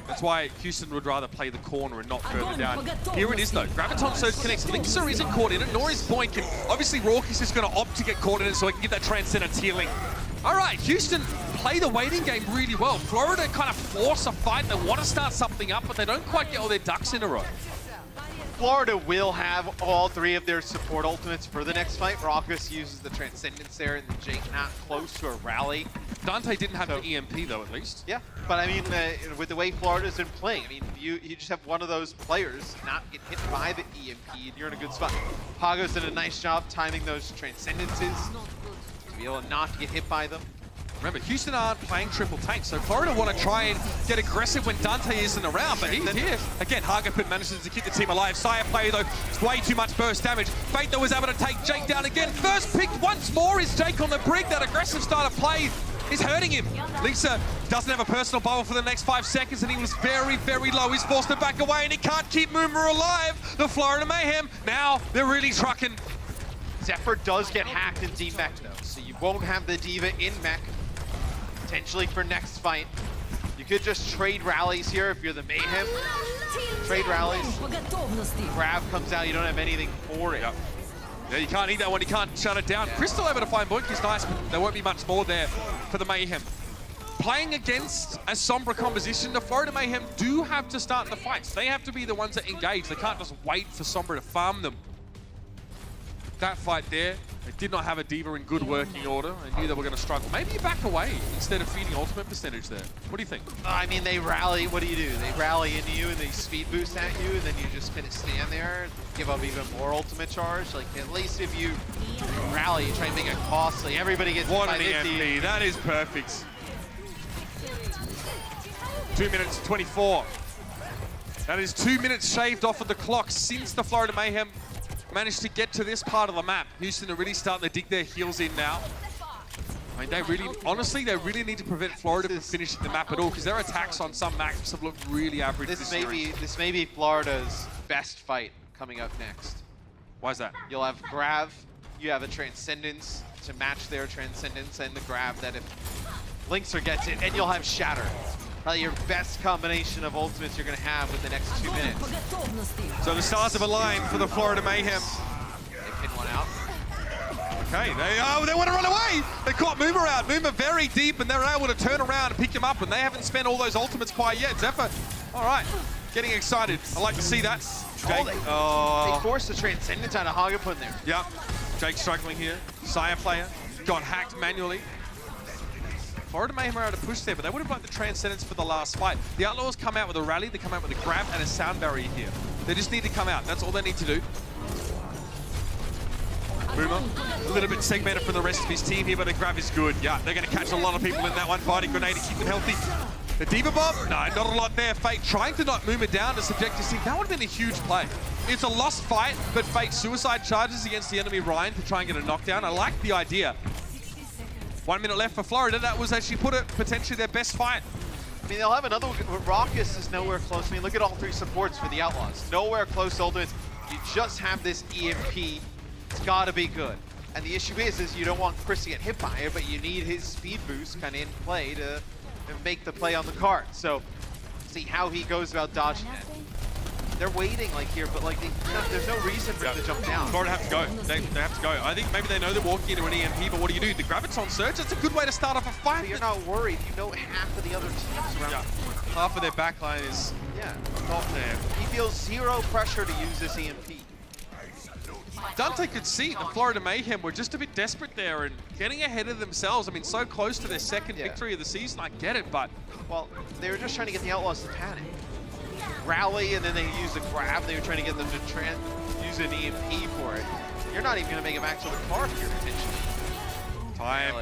That's why Houston would rather play the corner and not further down. Here it is though. Graviton Surge connects. Linksa isn't caught in it, nor is Boink. And obviously Rorky's just going to opt to get caught in it so he can get that Transcendence healing. All right, Houston play the waiting game really well. Florida kind of force a fight. They want to start something up, but they don't quite get all their ducks in a row. Florida will have all 3 of their support ultimates for the next fight. Raucus uses the Transcendence there, and Jake not close to a rally. Dante didn't have the EMP though, at least. Yeah, but I mean, with the way Florida's been playing, I mean, you just have one of those players not get hit by the EMP, and you're in a good spot. Pago's did a nice job timing those Transcendences to be able not to get hit by them. Remember, Houston aren't playing triple tank, so Florida want to try and get aggressive when Dante isn't around, but he's here. Again, Hagapin manages to keep the team alive. Sire player, though, it's way too much burst damage. Fate, though, was able to take Jake down again. First pick once more is Jake on the brig. That aggressive start of play is hurting him. Lisa doesn't have a personal bubble for the next 5 seconds, and he was very, very low. He's forced to back away, and he can't keep Moomer alive. The Florida Mayhem, now they're really trucking. Zephyr does get hacked in D-Mech, though, so you won't have the Diva in mech. Potentially for next fight. You could just trade rallies here if you're the Mayhem. Trade rallies. Grab comes out, you don't have anything for it. Yep. Yeah, you can't eat that one, you can't shut it down. Crystal able to find Boink is nice, but there won't be much more there for the Mayhem. Playing against a Sombra composition, the Florida Mayhem do have to start the fights. They have to be the ones that engage. They can't just wait for Sombra to farm them. That fight there, they did not have a Diva in good working order. I knew they were going to struggle. Maybe you back away instead of feeding ultimate percentage there. What do you think? I mean, they rally. What do? They rally into you and they speed boost at you, and then you just kind of stand there, give up even more ultimate charge. Like, at least if you rally, you try and make it costly. Everybody gets What an EMP. That is perfect. 2 minutes 24. That is 2 minutes shaved off of the clock since the Florida Mayhem managed to get to this part of the map. Houston are really starting to dig their heels in now. I mean, they really, honestly, they really need to prevent Florida from finishing the map at all, because their attacks on some maps have looked really average this series. This may be Florida's best fight coming up next. Why is that? You'll have Grav, you have a Transcendence to match their Transcendence, and the Grav that if Linkser gets it, and you'll have Shatter. Probably your best combination of ultimates you're going to have with the next 2 minutes. So the stars have aligned for the Florida Mayhem. They pin one out. Okay, they want to run away. They caught Moomer out. Moomer very deep, and they're able to turn around and pick him up, and they haven't spent all those ultimates quite yet. Zephyr, all right, getting excited. I like to see that. Jake, they forced the Transcendence out of Hagapun there. Yeah, Jake struggling here. Sire player got hacked manually. Florida Mayhem are able to push there, but they would have liked the Transcendence for the last fight. The Outlaws come out with a rally, they come out with a grab and a sound barrier here. They just need to come out. That's all they need to do. Boomer, a little bit segmented from the rest of his team here, but the grab is good. Yeah, they're going to catch a lot of people in that one. Fighting grenade to keep them healthy. The Diva Bomb? No, not a lot there. Fate trying to knock Moomer down to subject his team. That would have been a huge play. It's a lost fight, but Fate suicide charges against the enemy Ryan to try and get a knockdown. I like the idea. 1 minute left for Florida. That was, as she put it, potentially their best fight. I mean, they'll have another one. Raucus is nowhere close. I mean, look at all 3 supports for the Outlaws. Nowhere close to ultimates. You just have this EMP. It's got to be good. And the issue is you don't want Chris to get hit by it, but you need his speed boost kind of in play to make the play on the card. So, see how he goes about dodging it. They're waiting like here, but like there's no reason for them to jump down. Florida have to go. They have to go. I think maybe they know they're walking into an EMP, but what do? The Graviton Surge, that's a good way to start off a fight. So you're not worried. You know half of the other teams around. Yeah. Half of their backline is not there. He feels zero pressure to use this EMP. Dante could see the Florida Mayhem were just a bit desperate there and getting ahead of themselves. I mean, so close to their second victory of the season. I get it, but... Well, they were just trying to get the Outlaws to panic. Rally, and then they use a grab. They were trying to get them to use an EMP for it. You're not even going to make it back to the card here, potentially. Time.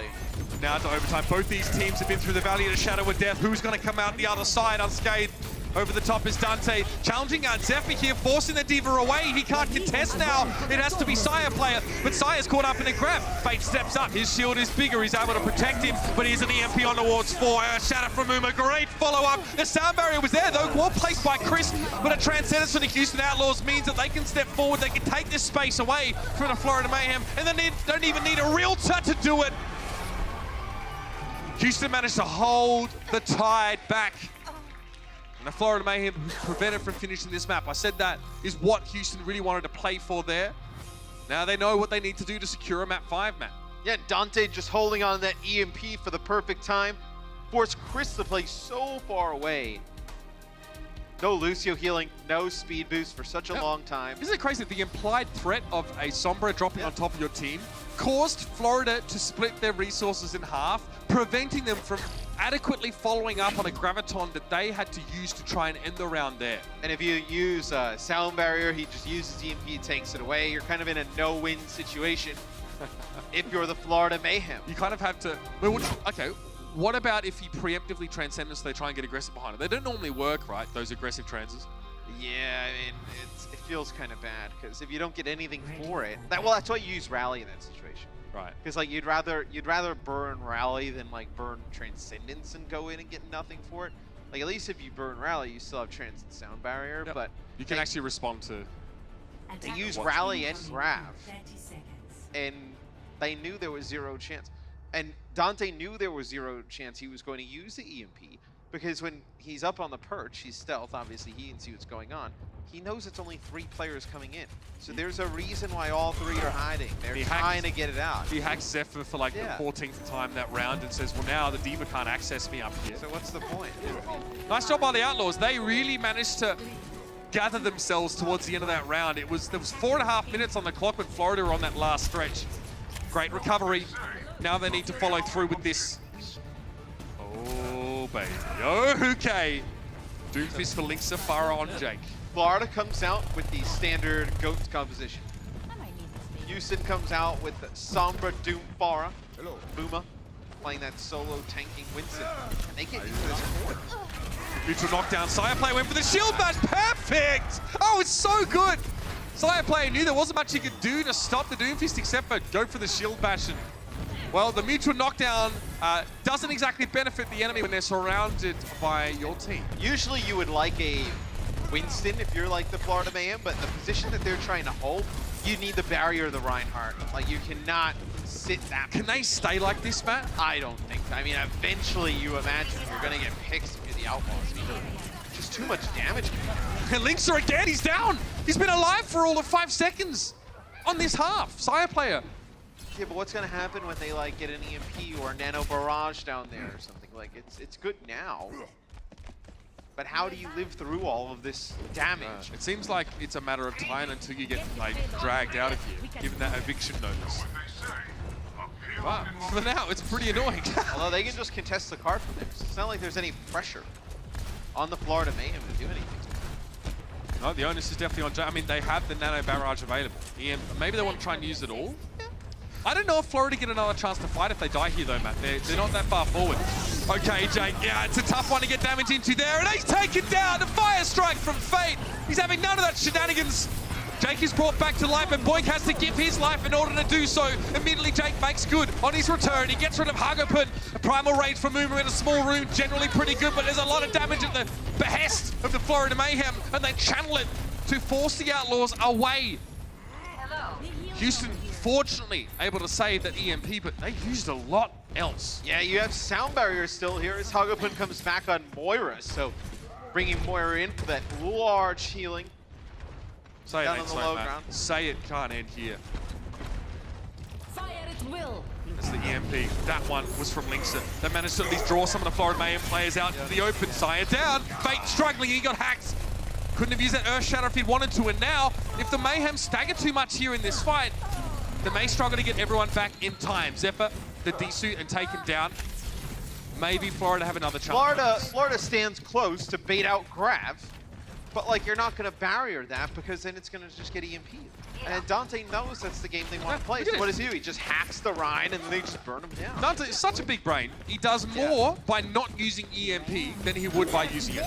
Now to overtime. Both these teams have been through the Valley of the Shadow of Death. Who's going to come out the other side unscathed? Over the top is Dante, challenging out Zephyr here, forcing the Diva away. He can't contest now. It has to be Sire player, but Sire's caught up in a grab. Fate steps up, his shield is bigger, he's able to protect him, but here's an EMP on towards 4. Shatter from Uma, great follow-up. The sound barrier was there though, well placed by Chris, but a Transcendence for the Houston Outlaws means that they can step forward, they can take this space away from the Florida Mayhem, and they don't even need a realtor to do it. Houston managed to hold the tide back. And the Florida Mayhem prevented from finishing this map. I said that is what Houston really wanted to play for there. Now they know what they need to do to secure a map 5 map. Yeah, Dante just holding on to that EMP for the perfect time. Forced Chris to play so far away. No Lucio healing, no speed boost for such a long time. Isn't it crazy? The implied threat of a Sombra dropping on top of your team caused Florida to split their resources in half, preventing them from adequately following up on a Graviton that they had to use to try and end the round there. And if you use Sound Barrier, he just uses EMP, takes it away. You're kind of in a no-win situation. if you're the Florida Mayhem. You kind of have to. Okay, what about if you preemptively transcend it so they try and get aggressive behind it? They don't normally work, right? Those aggressive transes. Yeah, I mean, it feels kind of bad because if you don't get anything for it, that's why you use Rally in that situation. Right. Because like you'd rather burn Rally than like burn Transcendence and go in and get nothing for it. Like at least if you burn Rally, you still have Transcend Sound Barrier, but you can actually respond to. They use Rally and Grav, and they knew there was zero chance. And Dante knew there was zero chance he was going to use the EMP because when he's up on the perch, he's stealth. Obviously, he can see what's going on. He knows it's only 3 players coming in. So there's a reason why all 3 are hiding. They're trying to get it out. He hacks Zephyr for like the 14th time that round and says, well, now the D.Va can't access me up here. So what's the point? Nice job by the Outlaws. They really managed to gather themselves towards the end of that round. There was 4.5 minutes on the clock when Florida were on that last stretch. Great recovery. Now they need to follow through with this. Oh, baby. Okay. Doomfist for Link Safara on Jake. Florida comes out with the standard GOAT composition. Houston comes out with Sombra Doom Farah. Boomer playing that solo tanking Winston. And they get into this court. Mutual knockdown. Sire Player went for the shield bash. Perfect! Oh, it's so good! Sire Player knew there wasn't much he could do to stop the Doomfist except for go for the shield bash. And, well, the mutual knockdown doesn't exactly benefit the enemy when they're surrounded by your team. Usually you would like a Winston if you're like the Florida Mayhem, but the position that they're trying to hold, you need the barrier of the Reinhardt. Like, you cannot sit that Can they stay like this, Matt? I don't think so. I mean, eventually you imagine you're going to get picked through the Outlaws. I mean, just too much damage. And Linkser again, he's down! He's been alive for all of 5 seconds on this half. Sire Player. Yeah, but what's going to happen when they, like, get an EMP or a Nano Barrage down there or something? Like, it's good now. But how do you live through all of this damage? It seems like it's a matter of time until you get like dragged out of here, given that eviction notice. But for now, it's pretty annoying. Although they can just contest the card from there. So it's not like there's any pressure on the Florida Mayhem to do anything. No, the onus is definitely on Jay. I mean, they have the Nano Barrage available. Maybe they want to try and use it all. I don't know if Florida get another chance to fight if they die here, though, Matt. They're not that far forward. Okay, Jake, yeah, it's a tough one to get damage into there, and he's taken down. The Fire Strike from Fate. He's having none of that shenanigans. Jake is brought back to life, and Boink has to give his life in order to do so. Immediately, Jake makes good on his return. He gets rid of Hagapun. A primal rage for Moomer in a small room, generally pretty good, but there's a lot of damage at the behest of the Florida Mayhem, and they channel it to force the Outlaws away. Houston, fortunately, able to save that EMP, but they used a lot else. Yeah, you have Sound Barrier still here as Hagapun comes back on Moira, so bringing Moira in for that large healing. Say down it on the ain't low so, ground. Say it can't end here. Fire at will. That's the EMP. That one was from Linkser. They managed to at least draw some of the Florida Mayhem players out into the open. Sire down. Fate struggling. He got hacked. Couldn't have used that Earth Shatter if he'd wanted to. And now, if the Mayhem stagger too much here in this fight, they may struggle to get everyone back in time. Zephyr, the D-suit, and taken down. Maybe Florida have another chance. Florida stands close to bait out Grav, but like you're not going to barrier that because then it's going to just get EMP'd. And Dante knows that's the game they want to play. So what does he do? He just hacks the Rhine and then they just burn him down. Dante is such a big brain. He does more by not using EMP than he would by using it.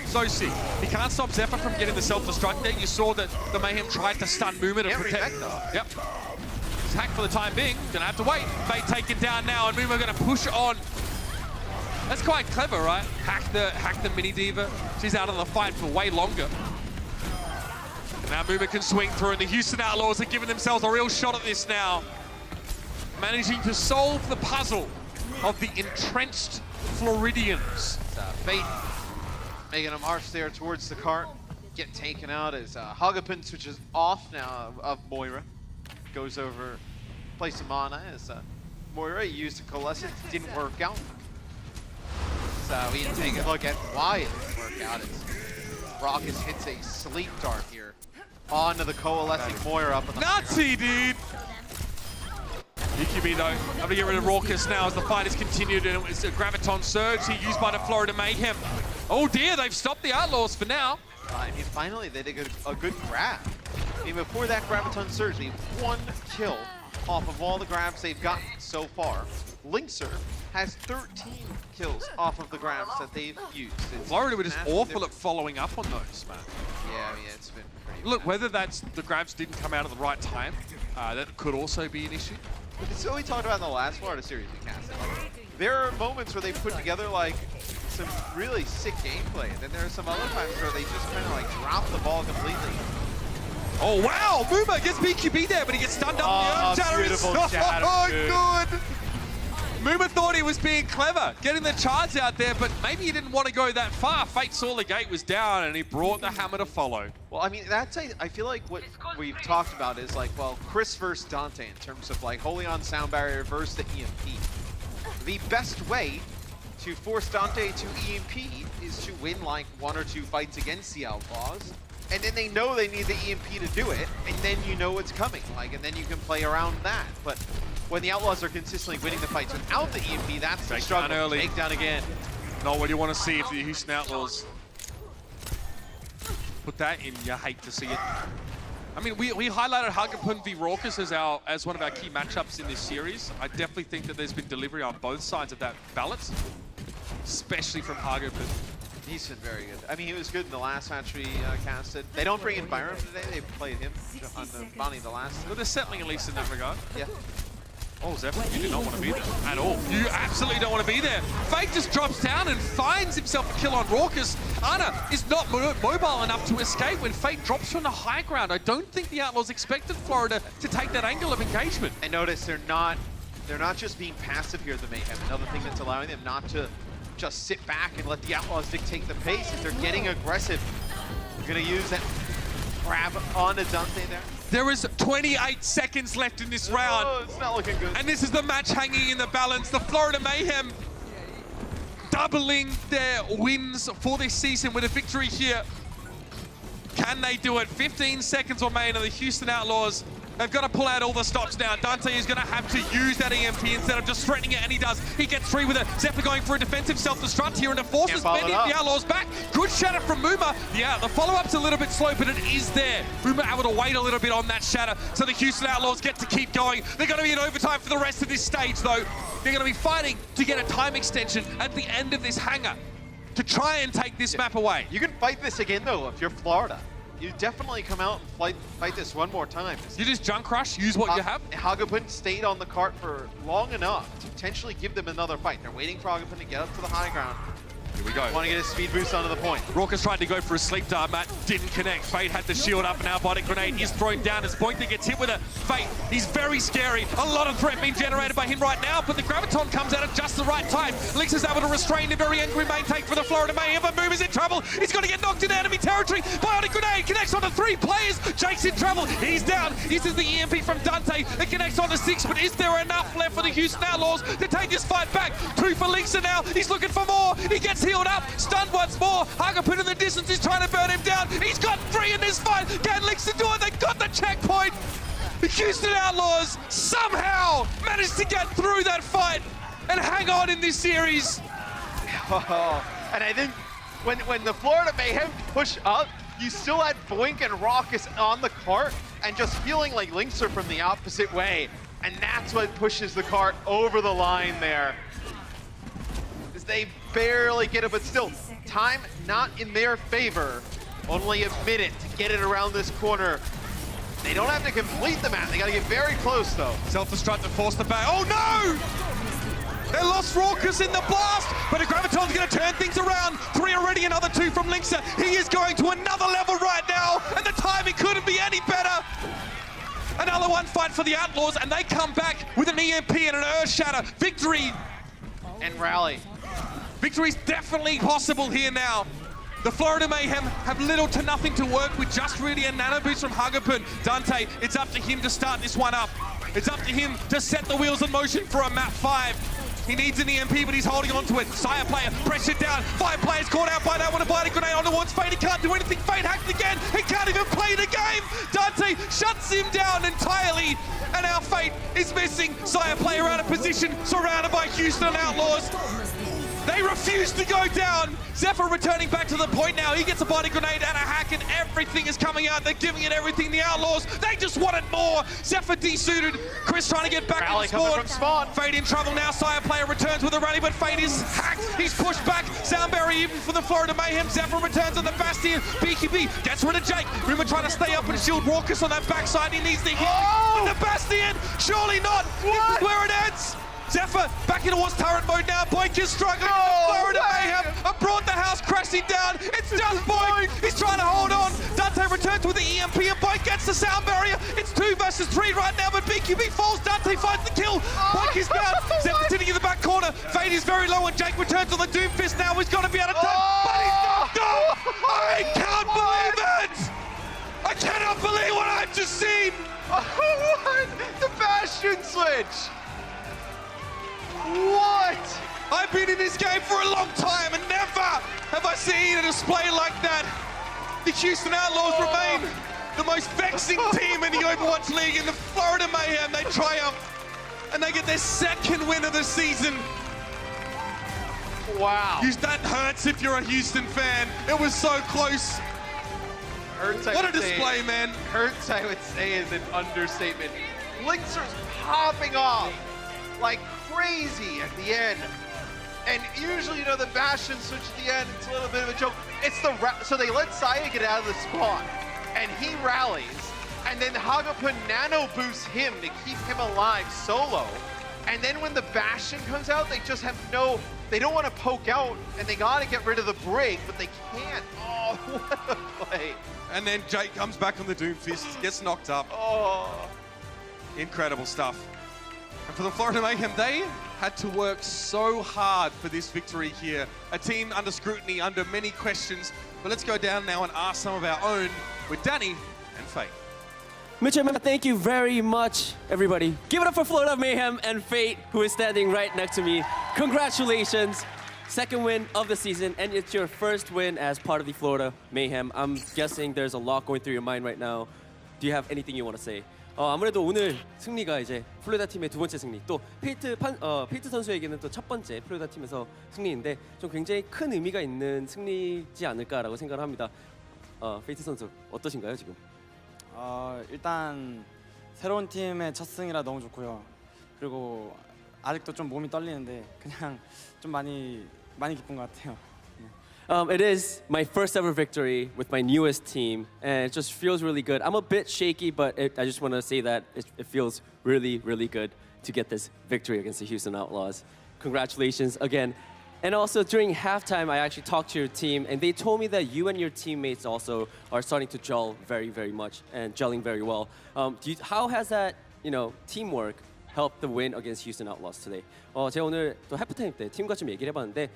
So sick. He can't stop Zephyr from getting the self-destruct there. You saw that the Mayhem tried to stun Moomer to protect. Yep. He's hacked for the time being. Gonna have to wait. Fate taken down now, and Moomer gonna push on. That's quite clever, right? Hack the mini D.Va. She's out of the fight for way longer. Now Moomer can swing through, and the Houston Outlaws are giving themselves a real shot at this now. Managing to solve the puzzle of the entrenched Floridians. Fate making a march there towards the cart. Get taken out as Hagapun switches off now of Moira. Goes over, plays some mana as Moira used a Coalescence, didn't work out. So we can take a look at why it didn't work out as Raucus hits a sleep dart here onto the coalescing Moira up on the Nazi, dude! Yukimi, though, having to get rid of Raucus now as the fight has continued, and it was a Graviton Surge here used by the Florida Mayhem. Oh dear, they've stopped the Outlaws for now. I mean, finally they did a good grab. I mean, before that Graviton Surge, they had 1 kill off of all the grabs they've gotten so far. Linkser has 13 kills off of the grabs that they've used. Florida were just awful at following up on those, man. Yeah, I mean, it's been pretty Look, whether that's the grabs didn't come out at the right time, that could also be an issue. It's what we talked about in the last Florida series we casted. There are moments where they put together like some really sick gameplay, and then there are some other times where they just kind of like drop the ball completely. Oh wow, Muma gets BQB there, but he gets stunned up in the earth. Beautiful shatter. Oh, good. Muma thought he was being clever, getting the charge out there, but maybe he didn't want to go that far. Fate saw the gate was down, and he brought the hammer to follow. Well, I mean, that's I feel like what we've talked about is like, well, Chris versus Dante in terms of like holding on sound barrier versus the EMP. The best way to force Dante to EMP is to win like 1 or 2 fights against the Outlaws, and then they know they need the EMP to do it, and then you know it's coming, like, and then you can play around that. But when the Outlaws are consistently winning the fights without the EMP, that's the struggle. Down early. Take down again. Not what you want to see if the Houston Outlaws put that in. You hate to see it. I mean, we highlighted Hagapun v Raucus as one of our key matchups in this series. I definitely think that there's been delivery on both sides of that balance, especially from Hagapun. He's been very good. I mean, he was good in the last match we casted. They don't bring in Byron today. They played him on the Bonnie the last. But they're settling at least in that regard. Yeah. Oh, Zephyr, you do not want to be there at all. You absolutely don't want to be there. Fate just drops down and finds himself a kill on Raucus. Ana is not mobile enough to escape when Fate drops from the high ground. I don't think the Outlaws expected Florida to take that angle of engagement. And notice they're not just being passive here at the Mayhem. Another thing that's allowing them not to just sit back and let the Outlaws dictate the pace is they're getting aggressive. They're going to use that grab onto Dante there. There is 28 seconds left in this round. Oh, it's not looking good. And this is the match hanging in the balance. The Florida Mayhem doubling their wins for this season with a victory here. Can they do it? 15 seconds remain, and the Houston Outlaws have got to pull out all the stops now. Dante is going to have to use that EMP instead of just threatening it, and he does. He gets 3 with it. Zephyr going for a defensive self-destruct here, and it forces many of the Outlaws back. Good shatter from Muma. Yeah, the follow-up's a little bit slow, but it is there. Muma able to wait a little bit on that shatter, so the Houston Outlaws get to keep going. They're going to be in overtime for the rest of this stage, though. They're going to be fighting to get a time extension at the end of this hangar to try and take this map away. You can fight this again, though, if you're Florida. You definitely come out and fight this one more time. You just junk rush, use what you have. Hagapun stayed on the cart for long enough to potentially give them another fight. They're waiting for Hagapun to get up to the high ground. Here we go. Want to get a speed boost onto the point. Raucus tried to go for a sleep dart, Matt. Didn't connect. Fate had the shield up, and now body grenade is thrown down as Boinker gets hit with it. Fate, he's very scary. A lot of threat being generated by him right now, but the Graviton comes out at just the right time. Lynx is able to restrain the very angry main take for the Florida Mayhem, but Moom is in trouble. He's going to get knocked into enemy territory. Bionic grenade connects onto 3 players. Jake's in trouble. He's down. This is the EMP from Dante. It connects onto 6, but is there enough left for the Houston Outlaws to take this fight back? 2 for Lynx now. He's looking for more. He gets healed up. Stunned once more. Hagapun in the distance is trying to burn him down. He's got 3 in this fight. Can Lynx do it? They got the checkpoint. The Houston Outlaws somehow managed to get through that fight and hang on in this series. And I think when the Florida Mayhem push up, you still had Boink and Raucus on the cart and just feeling like Lynxer from the opposite way. And that's what pushes the cart over the line there. They barely get it, but still, time not in their favor. Only a minute to get it around this corner. They don't have to complete the map. They got to get very close, though. Self-destruct to force the back. Oh, no! They lost Raucus in the blast, but the Graviton's going to turn things around. 3 already, another 2 from Lynxer. He is going to another level right now, and the timing couldn't be any better. Another one fight for the Outlaws, and they come back with an EMP and an Earth Shatter. Victory. And rally. Victory's definitely possible here now. The Florida Mayhem have little to nothing to work with, just really a nano boost from Hagapun. Dante, it's up to him to start this one up. It's up to him to set the wheels in motion for a map 5. He needs an EMP, but he's holding on to it. Sire player, pressured down. 5 players caught out by that one. A biting grenade on towards Fate. He can't do anything. Fate hacked again. He can't even play the game. Dante shuts him down entirely. And our Fate is missing. Sire player out of position, surrounded by Houston Outlaws. They refused to go down. Zephyr returning back to the point now. He gets a body grenade and a hack, and everything is coming out. They're giving it everything. The Outlaws, they just wanted more. Zephyr desuited. Chris trying to get back Rally in coming from spawn. Fade in trouble now. Sire player returns with a rally, but Fade is hacked. He's pushed back. Soundberry even for the Florida Mayhem. Zephyr returns on the Bastion. BKB gets rid of Jake. Rumor trying to stay up and shield Raucus on that backside. He needs to hit with the Bastion. Surely not. This is where it ends. Zephyr back into towards turret mode now. Boink is struggling. Florida Mayhem have brought the house crashing down. It's just Boink. He's trying to hold on. Dante returns with the EMP and Boink gets the sound barrier. It's 2 versus 3 right now, but BQB falls. Dante finds the kill. Boink is down. Zephyr sitting in the back corner. Fade is very low and Jake returns on the Doomfist now. He's got to be out of time, but he's knocked off. I can't believe it. I cannot believe what I've just seen. What? The Bastion switch. What? I've been in this game for a long time and never have I seen a display like that. The Houston Outlaws remain the most vexing team in the Overwatch League. In the Florida Mayhem, they triumph and they get their 2nd win of the season. Wow. That hurts if you're a Houston fan. It was so close. Hurts, what a display, man. Hurts, I would say, is an understatement. Linkser's popping off like crazy at the end. And usually, you know, the Bastion switch at the end, it's a little bit of a joke. It's the so they let Saya get out of the spawn, and he rallies, and then Hagapa nano boosts him to keep him alive solo. And then when the Bastion comes out, they just have they don't want to poke out, and they gotta get rid of the break, but they can't. Oh, what a play. And then Jake comes back on the Doomfist, gets knocked up. Oh. Incredible stuff. And for the Florida Mayhem, they had to work so hard for this victory here. A team under scrutiny, under many questions. But let's go down now and ask some of our own with Danny and Faye. Mitchell, thank you very much, everybody. Give it up for Florida Mayhem and Fate, who is standing right next to me. Congratulations. 2nd win of the season, and it's your 1st win as part of the Florida Mayhem. I'm guessing there's a lot going through your mind right now. Do you have anything you want to say? 아무래도 오늘 승리가 이제 플로리다 팀의 2번째 승리, 또 페이트 선수에게는 또 1번째 플로리다 팀에서 승리인데 좀 굉장히 큰 의미가 있는 승리지 않을까라고 생각을 합니다. 페이트 선수 어떠신가요 지금? 일단 새로운 팀의 첫 승이라 너무 좋고요. 그리고 아직도 좀 몸이 떨리는데 그냥 좀 많이 기쁜 것 같아요. It is my 1st ever victory with my newest team, and it just feels really good. I'm a bit shaky, but I just want to say that it feels really, really good to get this victory against the Houston Outlaws. Congratulations again. And also during halftime, I actually talked to your team, and they told me that you and your teammates also are starting to gel very, very much and gelling very well. How has that, teamwork helped the win against Houston Outlaws today? 제가 오늘 또 하프타임 때 팀과 좀 얘기를 해봤는데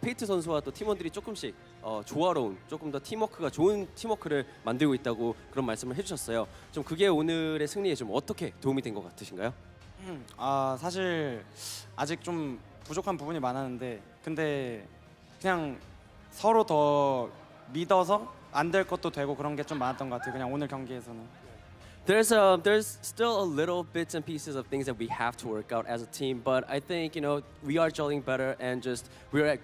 페이트 선수와 또 팀원들이 조금씩 조화로운, 조금 더 팀워크가 좋은 팀워크를 만들고 있다고 그런 말씀을 해주셨어요. 좀 그게 오늘의 승리에 좀 어떻게 도움이 된 것 같으신가요? 사실 아직 좀 부족한 부분이 많았는데 근데 그냥 서로 더 믿어서 안 될 것도 되고 그런 게 좀 많았던 것 같아요. 그냥 오늘 경기에서는. There's still a little bits and pieces of things that we have to work out as a team, but I think we are gelling better and just we're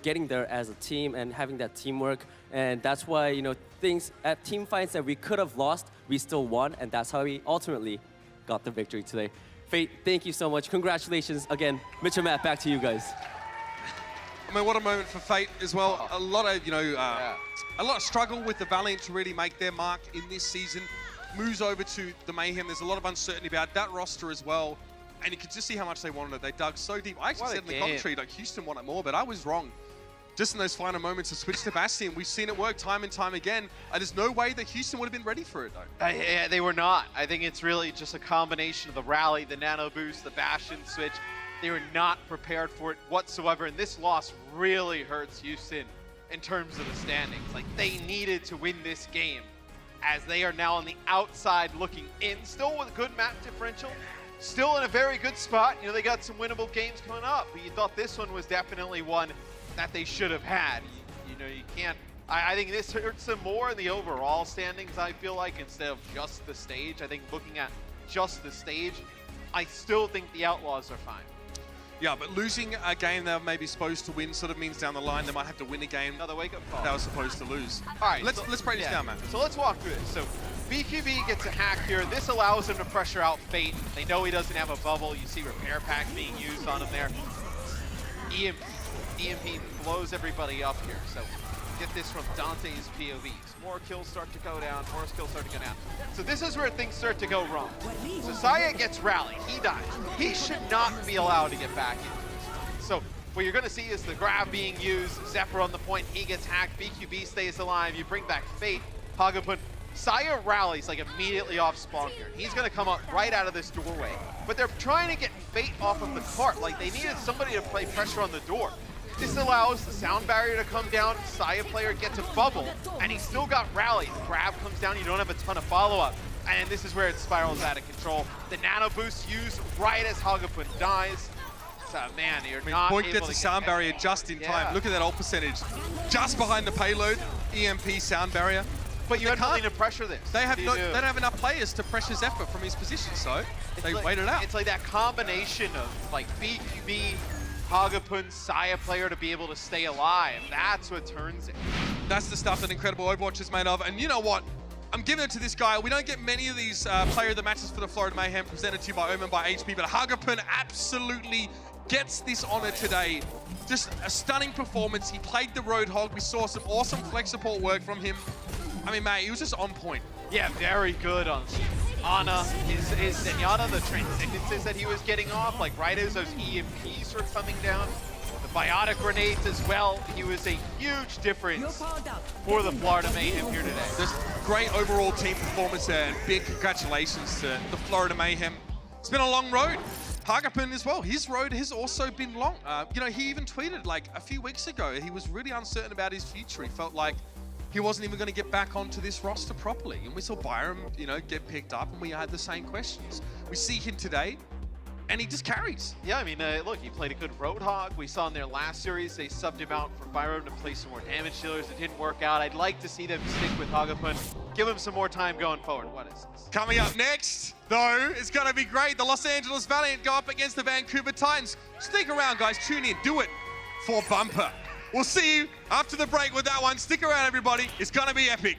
getting there as a team and having that teamwork, and that's why things at team fights that we could have lost, we still won, and that's how we ultimately got the victory today. Fate, thank you so much. Congratulations again, Mitch and Matt. Back to you guys. I mean, what a moment for Fate as well. A lot of struggle with the Valiant to really make their mark in this season. Moves over to the Mayhem. There's a lot of uncertainty about that roster as well. And you could just see how much they wanted it. They dug so deep. I actually said in the commentary, Houston wanted more, but I was wrong. Just in those final moments to switch to Bastion, we've seen it work time and time again. There's no way that Houston would have been ready for it, though. Yeah, they were not. I think it's really just a combination of the rally, the nano boost, the Bastion switch. They were not prepared for it whatsoever, and this loss really hurts Houston in terms of the standings. Like, they needed to win this game, as they are now on the outside looking in, still with a good map differential, still in a very good spot. They got some winnable games coming up, but you thought this one was definitely one that they should have had. You can't, I think this hurts them more in the overall standings, I feel like, instead of just the stage. I think looking at just the stage, I still think the Outlaws are fine. Yeah, but losing a game they were maybe supposed to win sort of means down the line they might have to win a game Another wake-up call. they were supposed to lose. All right, let's break this down, man. So let's walk through this. So BQB gets a hack here. This allows him to pressure out Fate. They know he doesn't have a bubble. You see repair pack being used on him there. EMP blows everybody up here. So get this from Dante's POV. More kills start to go down, more kills start to go down. So this is where things start to go wrong. So Saya gets rallied, he dies. He should not be allowed to get back into this. So what you're gonna see is the grab being used, Zephyr on the point, he gets hacked, BQB stays alive, you bring back Fate, Hagapun. Saya rallies like immediately off spawn here. He's gonna come up right out of this doorway. But they're trying to get Fate off of the cart, like they needed somebody to play pressure on the door. This allows the sound barrier to come down, Saya player gets a bubble, and he's still got rallied. Grab comes down, you don't have a ton of follow-up. And this is where it spirals out of control. The nano boost used right as Hagapun dies. So man, you're not Point able gets to a sound barrier just in time. Look at that ult percentage. Just behind the payload, EMP sound barrier. But you had nothing to pressure this. They don't have enough players to pressure Zephyr from his position, so they waited out. It's like that combination of like BQB, Hagapun, Saya player to be able to stay alive. That's what turns it. That's the stuff that incredible Overwatch is made of. And you know what? I'm giving it to this guy. We don't get many of these player of the matches for the Florida Mayhem presented to you by Omen by HP, but Hagapun absolutely gets this honor today. Just a stunning performance. He played the Roadhog. We saw some awesome flex support work from him. I mean, mate, he was just on point. Yeah, very good on Ana. His Zenyatta, the transigences that he was getting off, like right as those EMPs were coming down. The biotic grenades as well. He was a huge difference for the Florida Mayhem here today. Just great overall team performance there, and big congratulations to the Florida Mayhem. It's been a long road. Hagapun as well, his road has also been long. You know, he even tweeted like a few weeks ago, he was really uncertain about his future. He felt like he wasn't even going to get back onto this roster properly. And we saw Byram, you know, get picked up, and we had the same questions. We see him today, and he just carries. Yeah, I mean, look, he played a good Roadhog. We saw in their last series, they subbed him out for Byram to play some more damage dealers. It didn't work out. I'd like to see them stick with Hagapun, give him some more time going forward. What is this? Coming up next, though, it's going to be great. The Los Angeles Valiant go up against the Vancouver Titans. Stick around, guys. Tune in. Do it for Bumper. We'll see you after the break with that one. Stick around, everybody. It's going to be epic.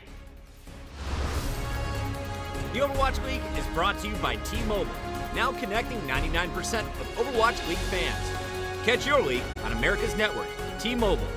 The Overwatch League is brought to you by T-Mobile, now connecting 99% of Overwatch League fans. Catch your league on America's network, T-Mobile.